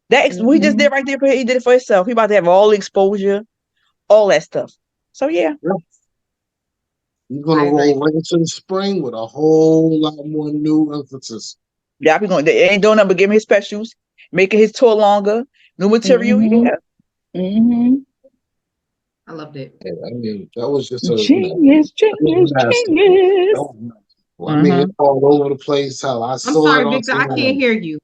What he just did right there, he did it for himself. He about to have all the exposure, all that stuff. So yeah. He's gonna roll right into the spring with a whole lot more new emphasis. Yeah, they ain't doing nothing but giving his specials, making his tour longer, new material. Yeah. I loved it. Yeah, I mean, that was just a genius. Well, I mean, it's all over the place. How I saw I'm sorry, it Victor, I can't hear you.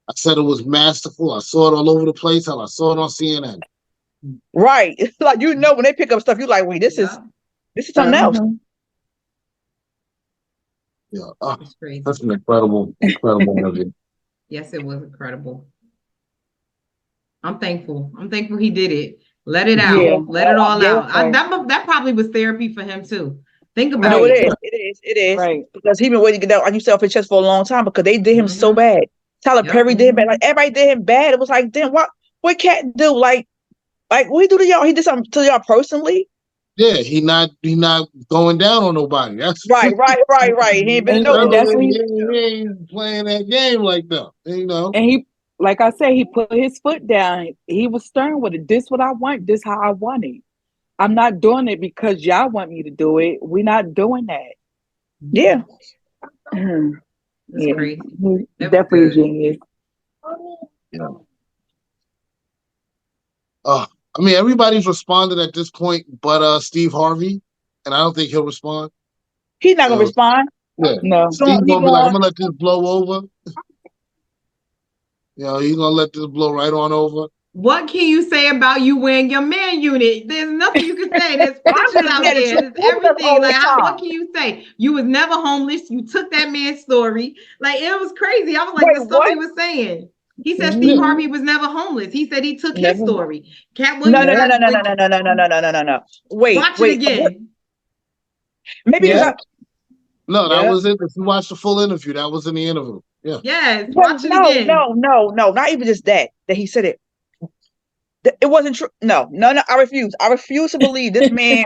I said it was masterful. I saw it all over the place. How I saw it on CNN. Right. Like, when they pick up stuff, you're like, wait, this is something else. Yeah. That's an incredible interview. Yes, it was incredible. I'm thankful. He did it. Let it out. Yeah. Let it all out. That probably was therapy for him too. Think about it. It is. Right. Because he been waiting to get that on yourself his chest for a long time because they did him so bad. Tyler Perry did him bad. Like, everybody did him bad. It was like, damn, what Katt do? Like what he do to y'all? He did something to y'all personally? Yeah, he not going down on nobody. That's right. He ain't been he ain't playing that game like that. And he, like I said, he put his foot down. He was stern with it. This what I want. This how I want it. I'm not doing it because y'all want me to do it. We're not doing that. Yeah. That's crazy. Definitely a genius. Yeah. I mean, everybody's responded at this point, but Steve Harvey, and I don't think he'll respond. He's not gonna respond. Yeah. No. Steve's gonna be like, I'm gonna let this blow over. He's gonna let this blow right on over. What can you say about you wearing your man unit? There's nothing you can say. There's pictures out there. There's everything. Like, what can you say? You was never homeless. You took that man's story. Like, it was crazy. I was like, the stuff he was saying. He said Steve Harvey was never homeless. He said he took his story. Katt Williams. No. Wait. Watch it again. Maybe that was it. If you watch the full interview, that was in the interview. Yeah. Yes. Watch it again. No. Not even just that he said it. It wasn't true. No. I refuse. I refuse to believe this man.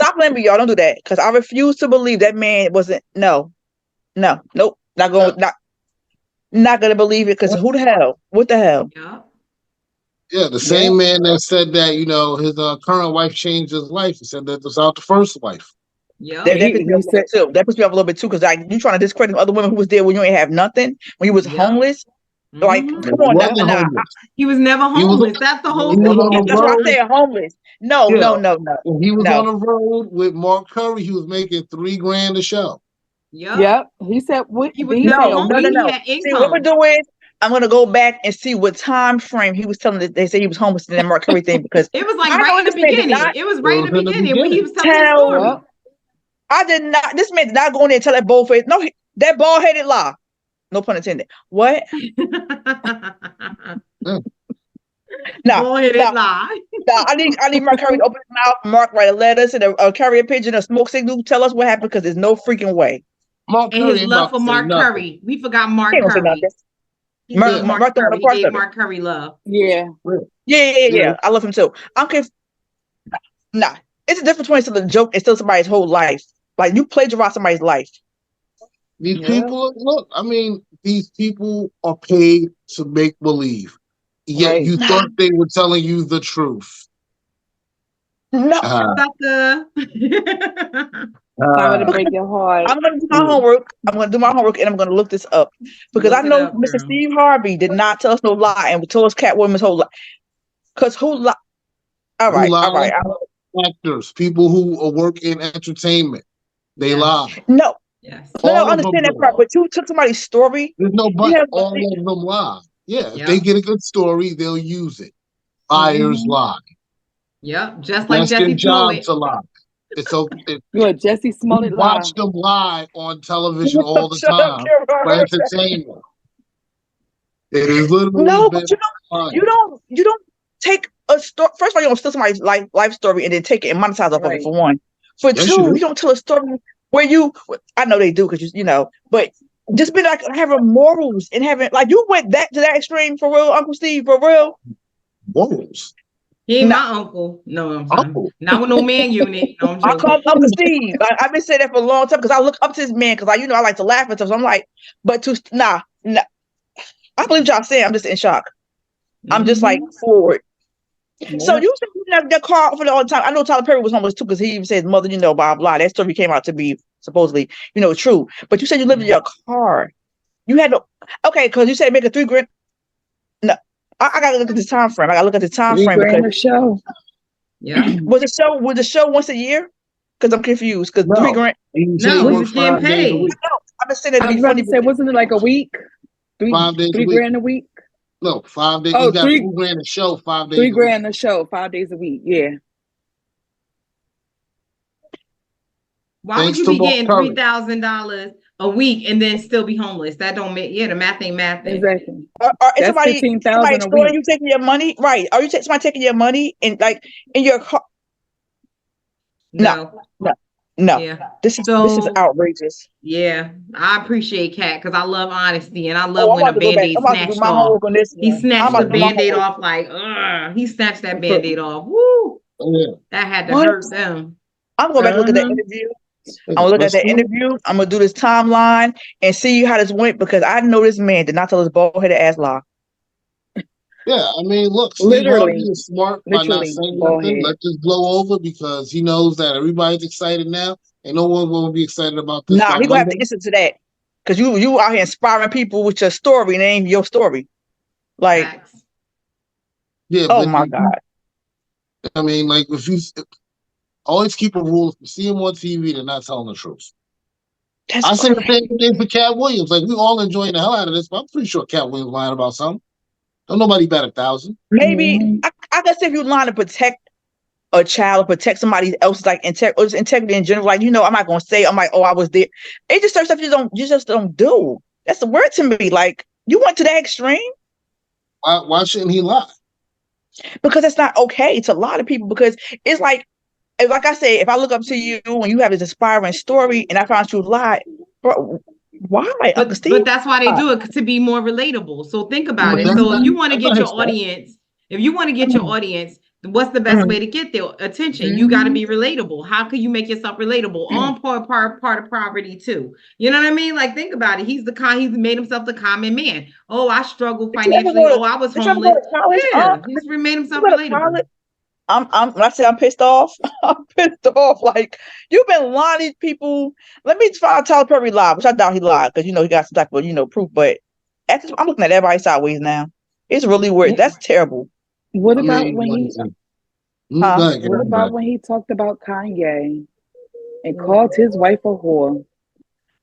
Stop letting me, y'all. Don't do that. Because I refuse to believe that man wasn't. Nope. Not going. Not gonna believe it. Because who the hell? What the hell? Yeah, the same man that said that his current wife changed his life. He said that was out the first wife. Yeah, that puts me up a little bit too. Because you trying to discredit other women who was there when you ain't have nothing, when you was homeless. Like, come on now. He was never homeless. That's the whole thing. That's why I said homeless. No. When he was on the road with Mark Curry, he was making $3,000 a show. Yep. He said what he was no. See, what we're doing is I'm gonna go back and see what time frame he was telling that they say he was homeless in that Mark Curry thing because it was like right in the beginning. It was right in the beginning when he was telling the story. I did not. This man did not go in there and tell that bold face. No, that bald headed lie. No pun intended. What? No, I need Mark Curry to open his mouth. Mark write a letter, send a carrier pigeon, a smoke signal. Tell us what happened because there's no freaking way. And his love for Mark Curry. We forgot Mark Curry. Mark Curry. He gave Mark Curry love. Yeah. I love him too. I'm confused. Nah, it's a difference between still a joke and still somebody's whole life. Like you plagiarize somebody's life. These people, look. I mean, these people are paid to make believe. Yet you thought they were telling you the truth. No, sucker. I'm gonna break your heart. I'm gonna do my homework. And I'm gonna look this up because I know Mr. Steve Harvey did not tell us no lie and told us Katt Williams' whole life. Because who lied? All right. Actors, people who work in entertainment, they lie. No. Yes. No, I understand that part. But you took somebody's story. There's no but. All of them lie. Yeah, if they get a good story, they'll use it. Buyers lie. Yep, just like Jesse Jobs Smollett. a lie. It's okay. You're a Jesse Smollett lie. Watch them lie on television all the time for entertainment. It is literally no, but you don't take a story. First of all, you don't steal somebody's life story and then take it and monetize off of it, for one. For two, you don't tell a story where I know they do because you know, but just be like having morals and having like you went to that extreme for real, Uncle Steve, for real. Morals. He ain't my uncle. No, I'm sorry. Not with no man unit. No, I'm joking. I call him Uncle Steve. I've been saying that for a long time because I look up to this man because I like to laugh at stuff. So I'm like, but nah. I believe y'all saying. I'm just in shock. I'm just like forward. Yeah. So you said you never get called for the all the time. I know Tyler Perry was homeless too because he even said his mother, blah blah. That story came out to be supposedly, true. But you said you lived in your car. You had okay, because you said make a $3,000. No, I gotta look at this time frame. I gotta look at the time frame because the show. Yeah. Was the show once a year? Because I'm confused. Because $3,000. No, he was getting paid. No, I'm just saying that. I was about to say, wasn't it like a week? 5 days $3,000 a week. No, 5 days. Oh, you got $3,000 a show, 5 days. $3,000 a show, 5 days a week. Yeah. Why would you be getting $3,000 a week and then still be homeless? That don't make the math ain't math. Exactly. That's $15,000 a week. You taking your money, right? Are you somebody taking your money and like in your car? No. Yeah. This is outrageous. Yeah, I appreciate Katt because I love honesty and I love when a Band-Aid snatched off. He snatched the Band-Aid off like, he snatched that Band-Aid off. Woo! That had to hurt them. I'm going back and look at that interview. I'm gonna look at that interview. I'm gonna do this timeline and see how this went because I know this man did not tell his bald-headed ass lie. Yeah, I mean, look, Steve Harvey is smart by not saying nothing. Let this blow over because he knows that everybody's excited now, and no one will be excited about this. Nah, he gonna have to listen to that because you out here inspiring people with your story and it ain't your story. Like, yeah. Oh my God. I mean, like if you always keep a rule: if you see him on TV, they're not telling the truth. I say the same thing for Katt Williams. Like we all enjoying the hell out of this, but I'm pretty sure Katt Williams lying about something. Don't nobody bet 1,000. Maybe I guess if you're lying to protect a child or protect somebody else's like integrity in general, like I'm not gonna say I'm like, oh, I was there. It's just certain stuff you just don't do. That's the word to me. Like you went to that extreme. Why shouldn't he lie? Because it's not okay to lie to people. Because it's like I said, if I look up to you and you have this inspiring story and I found you lie, bro. Why? But that's why they do it to be more relatable. So think about it. So if you want to get your audience, what's the best way to get their attention? You got to be relatable. How can you make yourself relatable on part of poverty too? You know what I mean? Like think about it. He's made himself the common man. Oh, I struggled financially. Oh, I was homeless. Yeah, he's made himself relatable. When I say I'm pissed off, I'm pissed off. Like you've been lying to these people. Let me find out Tyler Perry lied, which I doubt he lied because he got some type of proof. But I'm looking at everybody sideways now. It's really weird. That's terrible. What about when he talked about Kanye and called his wife a whore?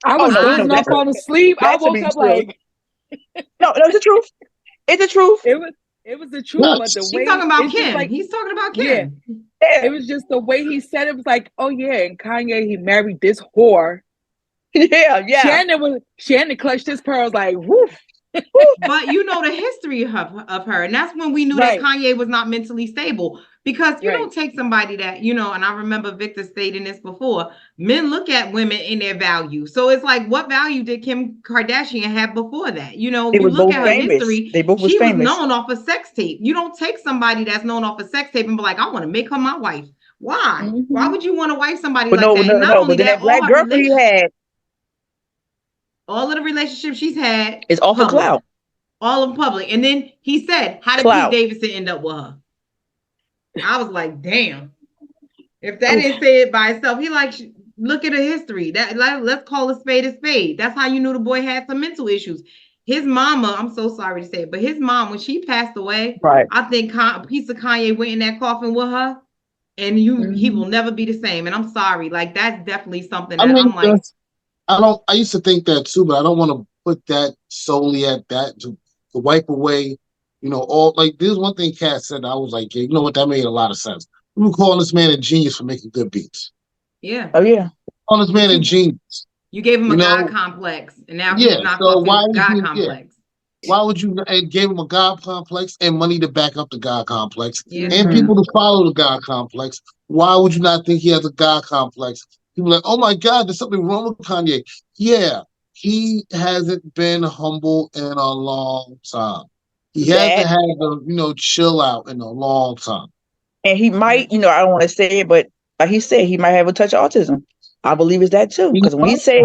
I was dozing off on asleep. I woke up like, no, it's the truth. It's the truth. It was the truth, but the way he's talking about Kim. He's talking about Kim. Yeah. It was just the way he said it was like, oh yeah, and Kanye, he married this whore. Yeah. Shannon clutched his pearls like, woof. But the history of her, and that's when we knew that Kanye was not mentally stable. Because you don't take somebody that, and I remember Victor stating this before, men look at women in their value. So it's like, what value did Kim Kardashian have before that? If you look at her history, she was known off a sex tape. You don't take somebody that's known off a sex tape and be like, I want to make her my wife. Why? Mm-hmm. Why would you want to wife somebody like that? And not only that, black girl he had. All of the relationships she's had is off of clout. All in public. And then he said, how did Pete Davidson end up with her? I was like, damn. If that didn't say it by itself, he look at the history. Let's call a spade a spade. That's how you knew the boy had some mental issues. His mama, I'm so sorry to say it, but his mom, when she passed away, I think a piece of Kanye went in that coffin with her, and he will never be the same. And I'm sorry, like that's definitely something that I'm like. I used to think that too, but I don't want to put that solely at that. to wipe away, all like there's one thing Katt said. I was like, yeah, you know what? That made a lot of sense. We were calling this man a genius for making good beats. Yeah. Oh yeah. Calling this man a genius. You gave him a God complex, and now he's not so why would God you, complex. Why would you gave him a God complex and money to back up the God complex and Mm-hmm. people to follow the God complex? Why would you not think he has a God complex? People are like, oh my God, there's something wrong with Kanye. Yeah, he hasn't been humble in a long time. He hasn't had to, chill out in a long time. And he might, I don't want to say it, but like he said, he might have a touch of autism. I believe it's that too. Because when he said,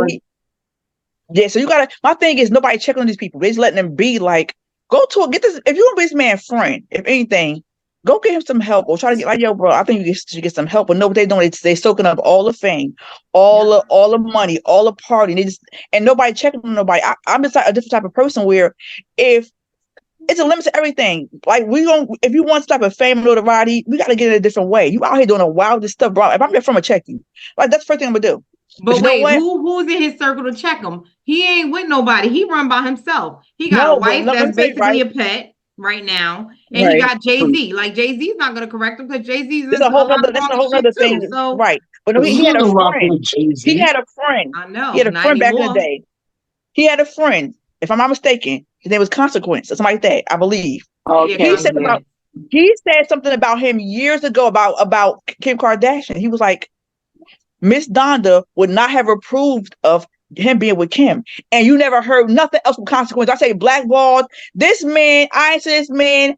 so you gotta. My thing is nobody checking on these people. They just letting them be. Like, get this. If you want to be this man's friend, if anything, go get him some help or try to get like, yo, bro, I think you should get some help. But no, what they doing? They soaking up all the fame, all the money, all the party. And nobody checking on nobody. I'm just like a different type of person where if it's a limit to everything. Like if you want some type of fame or notoriety, we got to get it a different way. You out here doing the wildest stuff, bro. If I'm your friend, I'm gonna check you. Like that's the first thing I'm gonna do. But wait, who's in his circle to check him? He ain't with nobody. He run by himself. He got a wife that's basically a pet right now, and he got Jay-Z. Like Jay-Z's not gonna correct him because Jay-Z's that's a whole other thing. So, right? But no, he had a friend. He had a friend. I know. He had a friend back in the day. He had a friend. If I'm not mistaken, his name was Consequence or something like that, I believe. Okay. He said something about him years ago about Kim Kardashian. He was like, Miss Donda would not have approved of him being with Kim. And you never heard nothing else from Consequence. I say blackballed. This man, I ain't seen this man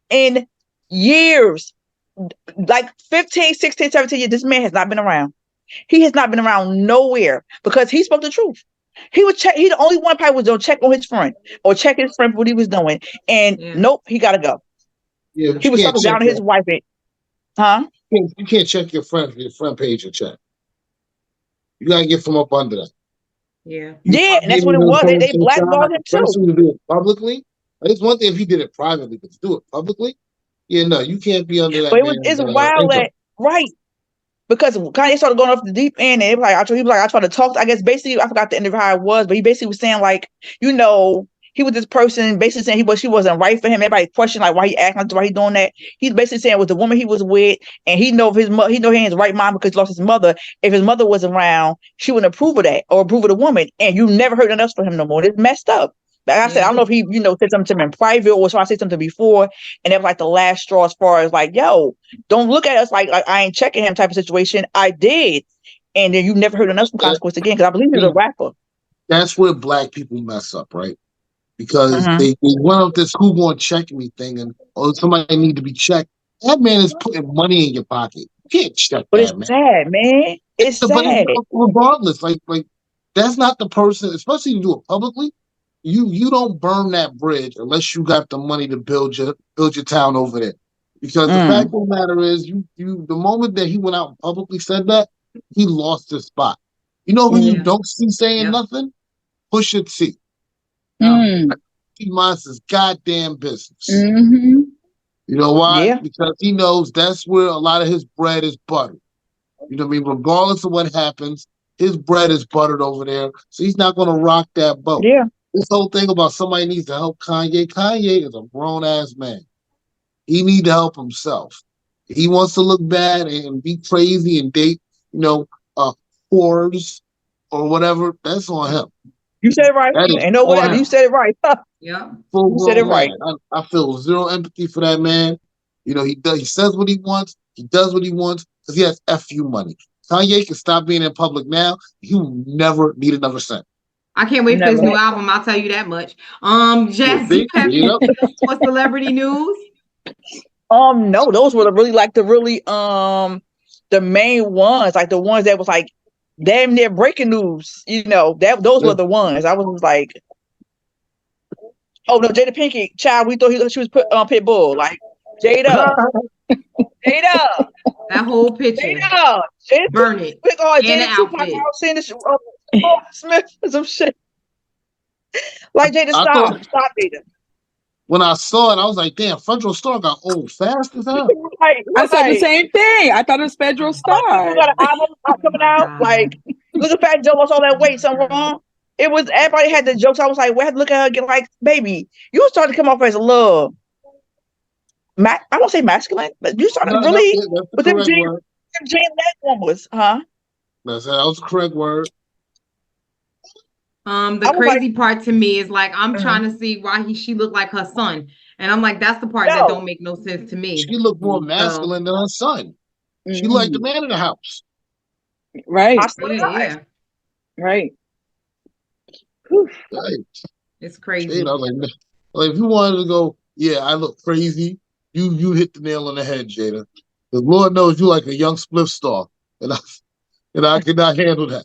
in years. Like 15, 16, 17 years. This man has not been around. He has not been around nowhere because he spoke the truth. He would check. He the only one probably was going to check on his friend or check his friend for what he was doing. And nope, he got to go. Yeah, he was talking down to his wife. You can't check your friend page and check. You gotta get from up under that. Yeah, and that's what it was. They blackballed him too. To do it publicly. It's one thing if he did it privately, but to do it publicly, no, you can't be under that. But it's wild that right. Because Kanye started going off the deep end, and he was like, I tried to talk. I guess basically, I forgot the end of how it was, but he basically was saying like, he was this person basically saying she wasn't right for him. Everybody questioned like why he acting like why he doing that. He's basically saying it was the woman he was with, and he know he ain't in his right mind because he lost his mother. If his mother was around, she wouldn't approve of that or approve of the woman, and you never heard nothing else from him no more. It's messed up. Like I said, I don't know if he, said something to him in private or so I said something before, and it was like the last straw as far as like, yo, don't look at us like I ain't checking him type of situation. I did, and then you never heard enough from Consequence again because I believe he's a rapper. That's where black people mess up, right? Because they went up this "who gonna check me" thing, and somebody need to be checked. That man is putting money in your pocket. You can't check but that, it's sad, man. It's sad. Regardless, like that's not the person. Especially if you do it publicly. You don't burn that bridge unless you got the money to build your town over there. Because the fact of the matter is, the moment that he went out and publicly said that, he lost his spot. You know who you don't see saying nothing? Pusha T. He minds his goddamn business. Mm-hmm. You know why? Yeah. Because he knows that's where a lot of his bread is buttered. You know what I mean? Regardless of what happens, his bread is buttered over there. So he's not going to rock that boat. Yeah. This whole thing about somebody needs to help Kanye. Kanye is a grown-ass man. He needs to help himself. He wants to look bad and be crazy and date, whores or whatever. That's on him. You said it right. Ain't no whatever. You said it right. Yeah. You said it right. I feel zero empathy for that man. He says what he wants. He does what he wants because he has FU money. Kanye can stop being in public now. He will never need another cent. I can't wait for his new album. I'll tell you that much. Jazz, what's celebrity news? No, those were the main ones, like the ones that was like damn near breaking news. Those were the ones. I was like, oh no, Jada Pinkett, child. We thought she was put on Pitbull, like Jada. That whole picture. Jada. Burn it. In the outfit. I was saying this. Smith or some shit. Like Jada, stop, Jada. When I saw it, I was like, damn, Federal Star got old fast as hell. I said the same thing. I thought it was Federal Star. You got an album coming out. Like, look at Fat Joe lost all that weight. Something wrong? it was everybody had the jokes. I was like, we had to look at her again, like, baby, you started to come off as a little, I won't say masculine, but you started really with them jeans. That one was, huh? That was the correct word. The crazy part to me is like I'm trying to see why she looked like her son, and I'm like, that's the part that don't make no sense to me. She looked more masculine than her son. She like the man in the house. Right. Yeah. Right. It's crazy. You know, like if you wanted to go, yeah, I look crazy. You hit the nail on the head, Jada. Because Lord knows you like a young spliff star, and I cannot handle that.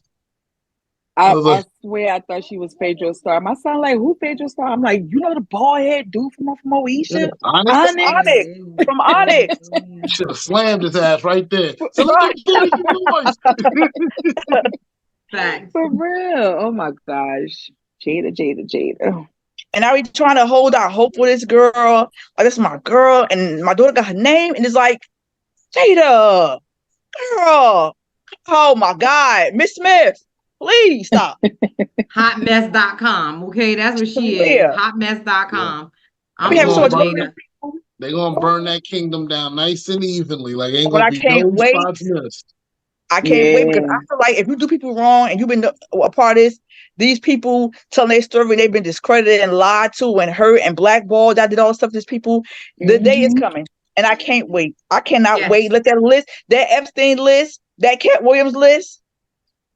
I swear I thought she was Pedro Star. My son like, who Pedro Star? I'm like, you know the bald head dude from Moesha? Onyx. From Onyx. Should have slammed his ass right there. So let the Facts. For real. Oh my gosh. Jada. And I be trying to hold out hope for this girl. Like, this is my girl, and my daughter got her name, and it's like, Jada, girl. Oh my God, Miss Smith. Please stop. Hotmess.com. Okay, that's what she is. Hotmess.com. I'm having so much Jada. They're gonna burn that kingdom down nice and evenly. Like ain't gonna be no response. I can't wait because I feel like if you do people wrong and you've been a part of this, these people telling their story, they've been discredited and lied to and hurt and blackballed. I did all the stuff to these people. The day is coming, and I can't wait. I cannot wait. Let that list, that Epstein list, that Katt Williams list.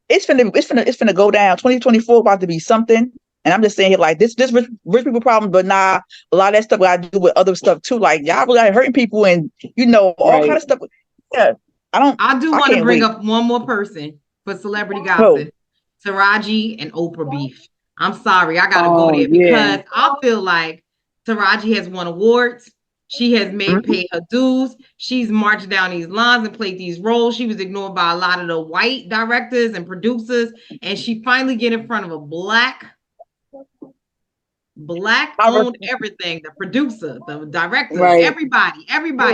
It's finna go down. 2024 about to be something. And I'm just saying here, like this rich people problem, but nah, a lot of that stuff I do with other stuff too. Like y'all really hurting people and all kind of stuff. Yeah. I do want to bring up one more person for celebrity gossip. Taraji and Oprah beef. I'm sorry, I gotta go there because I feel like Taraji has won awards. She has paid her dues. She's marched down these lines and played these roles. She was ignored by a lot of the white directors and producers, and she finally get in front of a black owned everything, the producer, the director, everybody,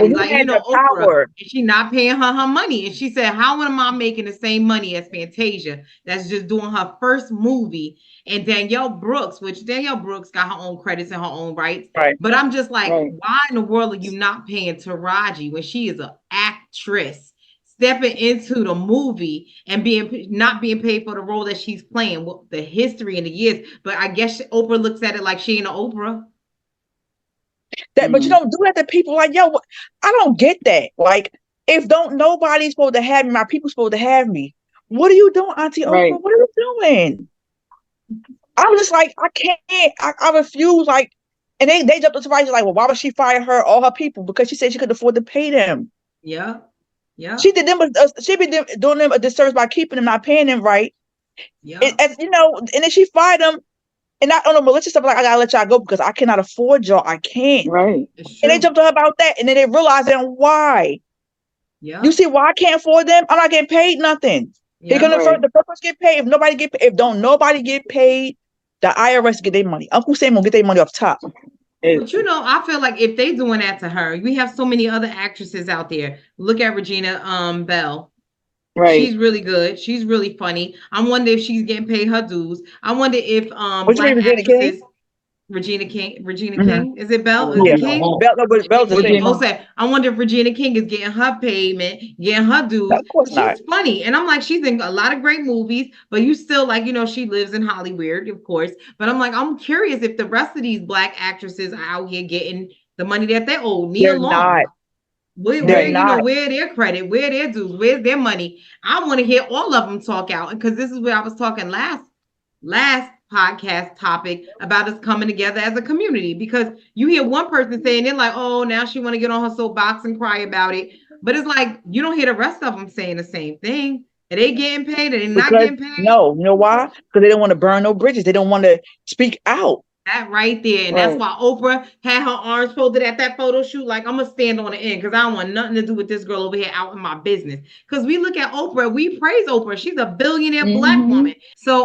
like, you know, Oprah, and she not paying her money. And she said, how am I making the same money as Fantasia that's just doing her first movie, and Danielle Brooks got her own credits and her own rights, but I'm just like, why in the world are you not paying Taraji when she is an actress stepping into the movie and not being paid for the role that she's playing, the history and the years? But I guess Oprah looks at it like she ain't an Oprah. But you don't do that to people. Like, yo, I don't get that. Like, if nobody's supposed to have me, my people's supposed to have me. What are you doing, Auntie Oprah? What are you doing? I'm just like, I can't. I refuse. Like, and they jumped to Taraji like, well, why would she fire her, all her people? Because she said she couldn't afford to pay them. Yeah. She did them. She be doing them a disservice by keeping them, not paying them right. Yeah. And you know, and then she fired them, and not on a malicious stuff. Like, I gotta let y'all go because I cannot afford y'all. I can't. Right. And they jumped to her about that, and then they realized then why. Yeah. You see why I can't afford them? I'm not getting paid nothing. Yeah. The purpose get paid. If nobody get paid, nobody get paid, the IRS get their money. Uncle Sam will get their money off top. But you know, I feel like if they doing that to her, we have so many other actresses out there. Look at Regina Bell. Right. She's really good. She's really funny. I wonder if she's getting paid her dues. I wonder if black actresses. Regina King. Is it Bell? Is it King? Bell's I wonder if Regina King is getting her payment, getting her dues. Of course she's funny. And I'm like, she's in a lot of great movies, but you still, like, you know, she lives in Hollywood, of course. But I'm like, I'm curious if the rest of these black actresses are out here getting the money that they owe. Nia Long. Where their credit, where their dues, where's their money? I want to hear all of them talk out, because this is where I was talking last podcast topic about us coming together as a community, because you hear one person saying they're like, oh, now she want to get on her soapbox and cry about it, but it's like you don't hear the rest of them saying the same thing. Are they getting paid? Are they not getting paid? No, you know why? Because they don't want to burn no bridges. They don't want to speak out. That right there. And that's why Oprah had her arms folded at that photo shoot. Like, I'm going to stand on the end because I don't want nothing to do with this girl over here out in my business. Because we look at Oprah, we praise Oprah. She's a billionaire black woman. So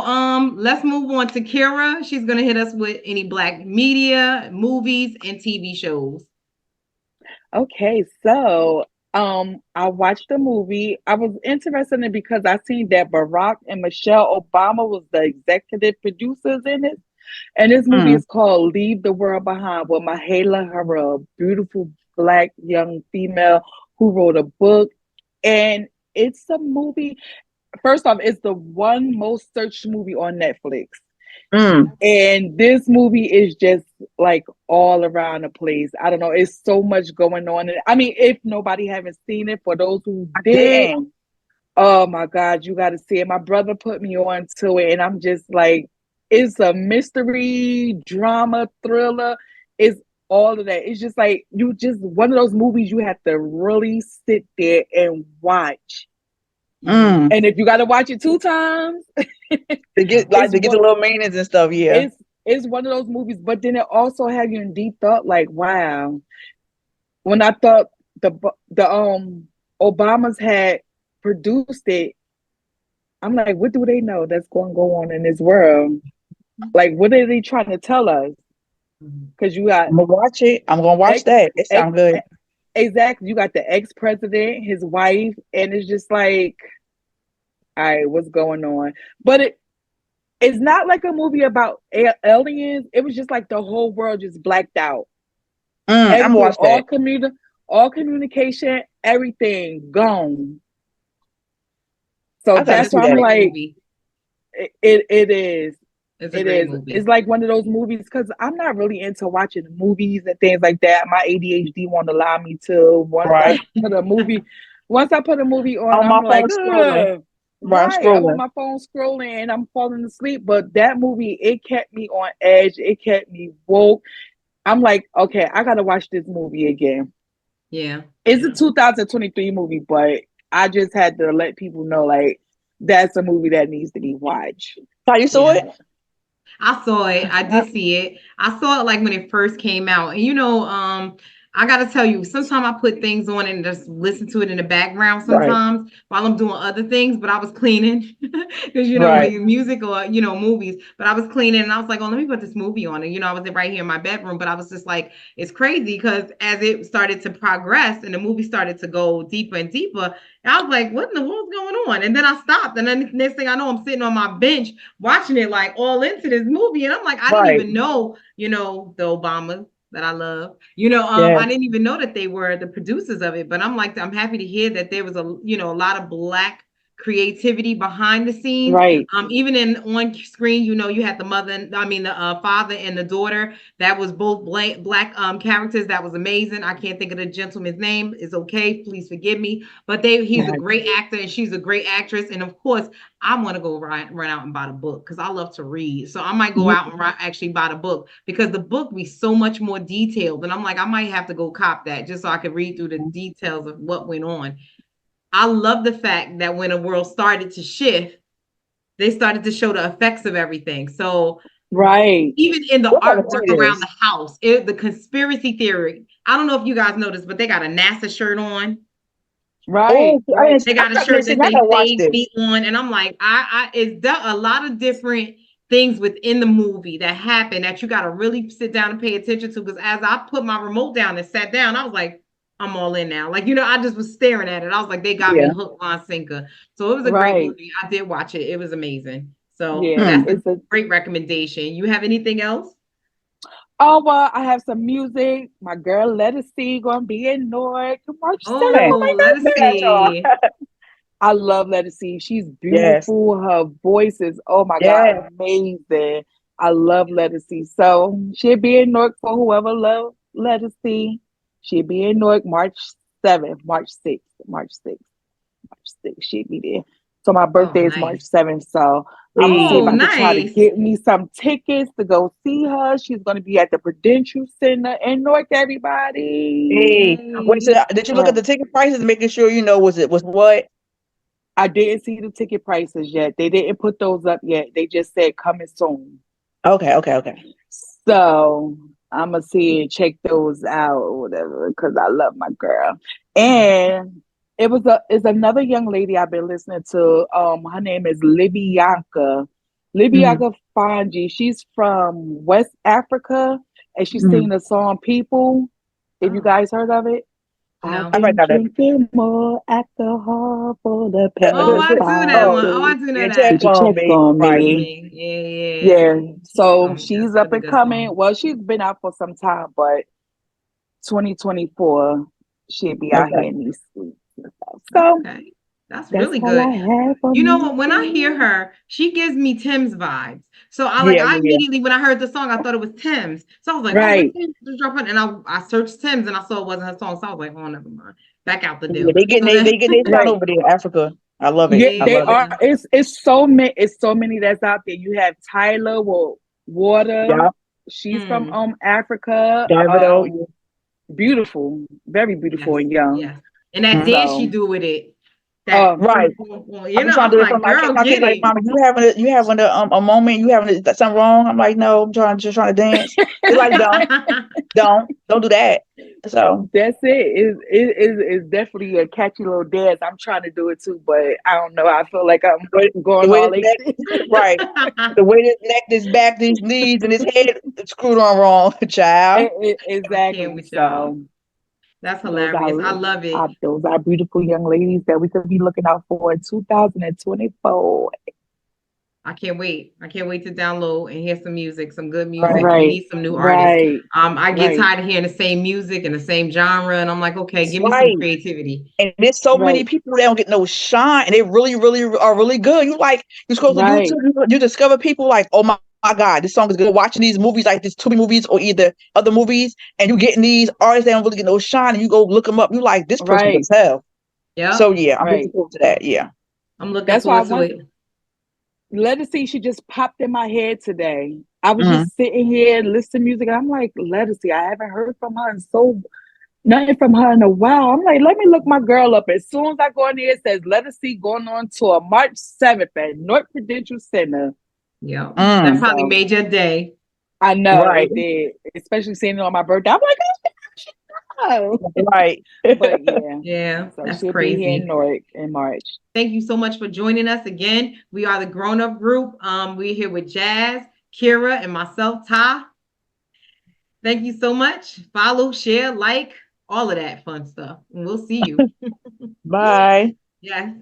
let's move on to Kira. She's going to hit us with any black media, movies, and TV shows. Okay, so I watched the movie. I was interested in it because I seen that Barack and Michelle Obama was the executive producers in it. And this movie is called Leave the World Behind with Mahela, her a beautiful Black young female who wrote a book. And it's a movie. First off, it's the one most searched movie on Netflix. And this movie is just like all around the place. I don't know. It's so much going on. I mean, if nobody haven't seen it, for those who did, oh my God, you got to see it. My brother put me on to it, and I'm just like, it's a mystery, drama, thriller. It's all of that. It's just like, you just one of those movies you have to really sit there and watch. And if you got to watch it 2 times, to get the little maintenance and stuff. Yeah, it's one of those movies. But then it also have you in deep thought. Like, wow, when I thought the Obamas had produced it, I'm like, what do they know that's going to go on in this world? Like, what are they trying to tell us? Because you got, I'm gonna watch it. I'm gonna watch that. It sounds good. Exactly. You got the ex-president, his wife, and it's just like, all right, what's going on? But it's not like a movie about aliens. It was just like the whole world just blacked out. I'm watching that. All communication, everything gone. So that's why I'm like, it is. It is. Movie. It's like one of those movies because I'm not really into watching movies and things like that. My ADHD won't allow me to. Once I put a movie on, I'm like, scrolling. Right, I'm on my phone scrolling and I'm falling asleep. But that movie, it kept me on edge. It kept me woke. I'm like, okay, I gotta watch this movie again. Yeah, it's a 2023 movie, but I just had to let people know, like, that's a movie that needs to be watched. How you saw it? I saw it. I did see it. I saw it like when it first came out. And you know, I gotta tell you, sometimes I put things on and just listen to it in the background sometimes while I'm doing other things, but I was cleaning because you know, music or you know, movies, but I was cleaning and I was like, oh, let me put this movie on. And you know, I was right here in my bedroom, but I was just like, it's crazy because as it started to progress and the movie started to go deeper and deeper, I was like, what in the world's going on? And then I stopped. And then next thing I know, I'm sitting on my bench watching it like all into this movie. And I'm like, I didn't even know, you know, the Obamas that I love, you know, I didn't even know that they were the producers of it. But I'm like, I'm happy to hear that there was a lot of Black creativity behind the scenes. Even on screen, you know, you had the father and the daughter that was both black characters. That was amazing. I can't think of the gentleman's name. It's okay, please forgive me, but he's a great actor and she's a great actress. And of course I want to go run out and buy the book because I love to read, so I might go out and actually buy the book because the book be so much more detailed. And I'm like, I might have to go cop that just so I could read through the details of what went on. I love the fact that when the world started to shift, they started to show the effects of everything. So even in the artwork around the house, the conspiracy theory. I don't know if you guys noticed, but they got a NASA shirt on. They got a shirt that they saved feet on. And I'm like, it's a lot of different things within the movie that happen that you got to really sit down and pay attention to. Because as I put my remote down and sat down, I was like, I'm all in now. Like, you know, I just was staring at it. I was like, they got me hook, line, sinker. So it was a great movie. I did watch it. It was amazing. So that's a great recommendation. You have anything else? Oh, well, I have some music. My girl, Let Us See, gonna be in Newark March 7th. Oh, Let Us See. I love Let Us See. She's beautiful. Her voice is, oh my God, amazing. I love Let Us See. So she'll be in Newark for whoever loves Let Us See. She'll be in Newark March 7th, March 6th. She'll be there. So my birthday is March 7th. So I'm going to see if I can try to get me some tickets to go see her. She's going to be at the Prudential Center in Newark, everybody. Wait, so did you look at the ticket prices, making sure you know was what? I didn't see the ticket prices yet. They didn't put those up yet. They just said coming soon. Okay. So I'm gonna see and check those out or whatever because I love my girl. And it's another young lady I've been listening to. Her name is Libyanka Fanji. She's from West Africa and she's singing the song "People." If you guys heard of it, No. I've been drinking more alcohol for the past Oh, I do that one. Oh, I do know that. Did you check on me? Yeah. So she's up and coming. Well, she's been out for some time, but 2024, she'll be out here in these streets and stuff. So that's really good. You know what? When I hear her, she gives me Tim's vibes. So I immediately when I heard the song, I thought it was Tim's. So I was like, right. And I searched Tim's and I saw it wasn't her song. So I was like, oh, never mind. Back out the deal. Yeah, they get their over there in Africa. I love it. Yeah, they are. It's so many. It's so many that's out there. You have Tyler Water. Yeah. She's from Africa. Beautiful, very beautiful and young. Yeah. And that dance she do with it. Right. You know, I'm like, girl, get it. Mama, you having a moment, you having something wrong. I'm like, no, I'm just trying to dance. They're like, don't do that. So that's it. It's definitely a catchy little dance. I'm trying to do it too, but I don't know. I feel like I'm going all right. The way this neck, this back, these knees, and his head screwed on wrong, child. Exactly. So that's hilarious. I love it. Those are beautiful young ladies that we could be looking out for in 2024. I can't wait. I can't wait to download and hear some music, some good music. Right. We need some new artists. I get tired of hearing the same music and the same genre, and I'm like, okay, give me some creativity. And there's so many people that don't get no shine, and they really, really are really good. You scroll to YouTube, you discover people like, oh my God, this song is good. Watching these movies like this Tubi movies or either other movies, and you getting these artists that don't really get no shine, and you go look them up. You like, this person can tell. Yeah. So yeah, I'm looking forward to that. Yeah. I'm looking forward to it. Lettucey, she just popped in my head today. I was just sitting here listening to music, and I'm like, Lettucey, I haven't heard from her nothing from her in a while. I'm like, let me look my girl up. As soon as I go in there, it says Lettucey going on tour March 7th at North Prudential Center. Yeah, that probably made your day. I know, it did. Especially seeing it on my birthday. I'm like, oh, right. But so that's crazy. Be here in March. Thank you so much for joining us again. We are the Grown Up Group. We're here with Jazz, Kira, and myself, Ty. Thank you so much. Follow, share, like, all of that fun stuff. And we'll see you. Bye. Yeah.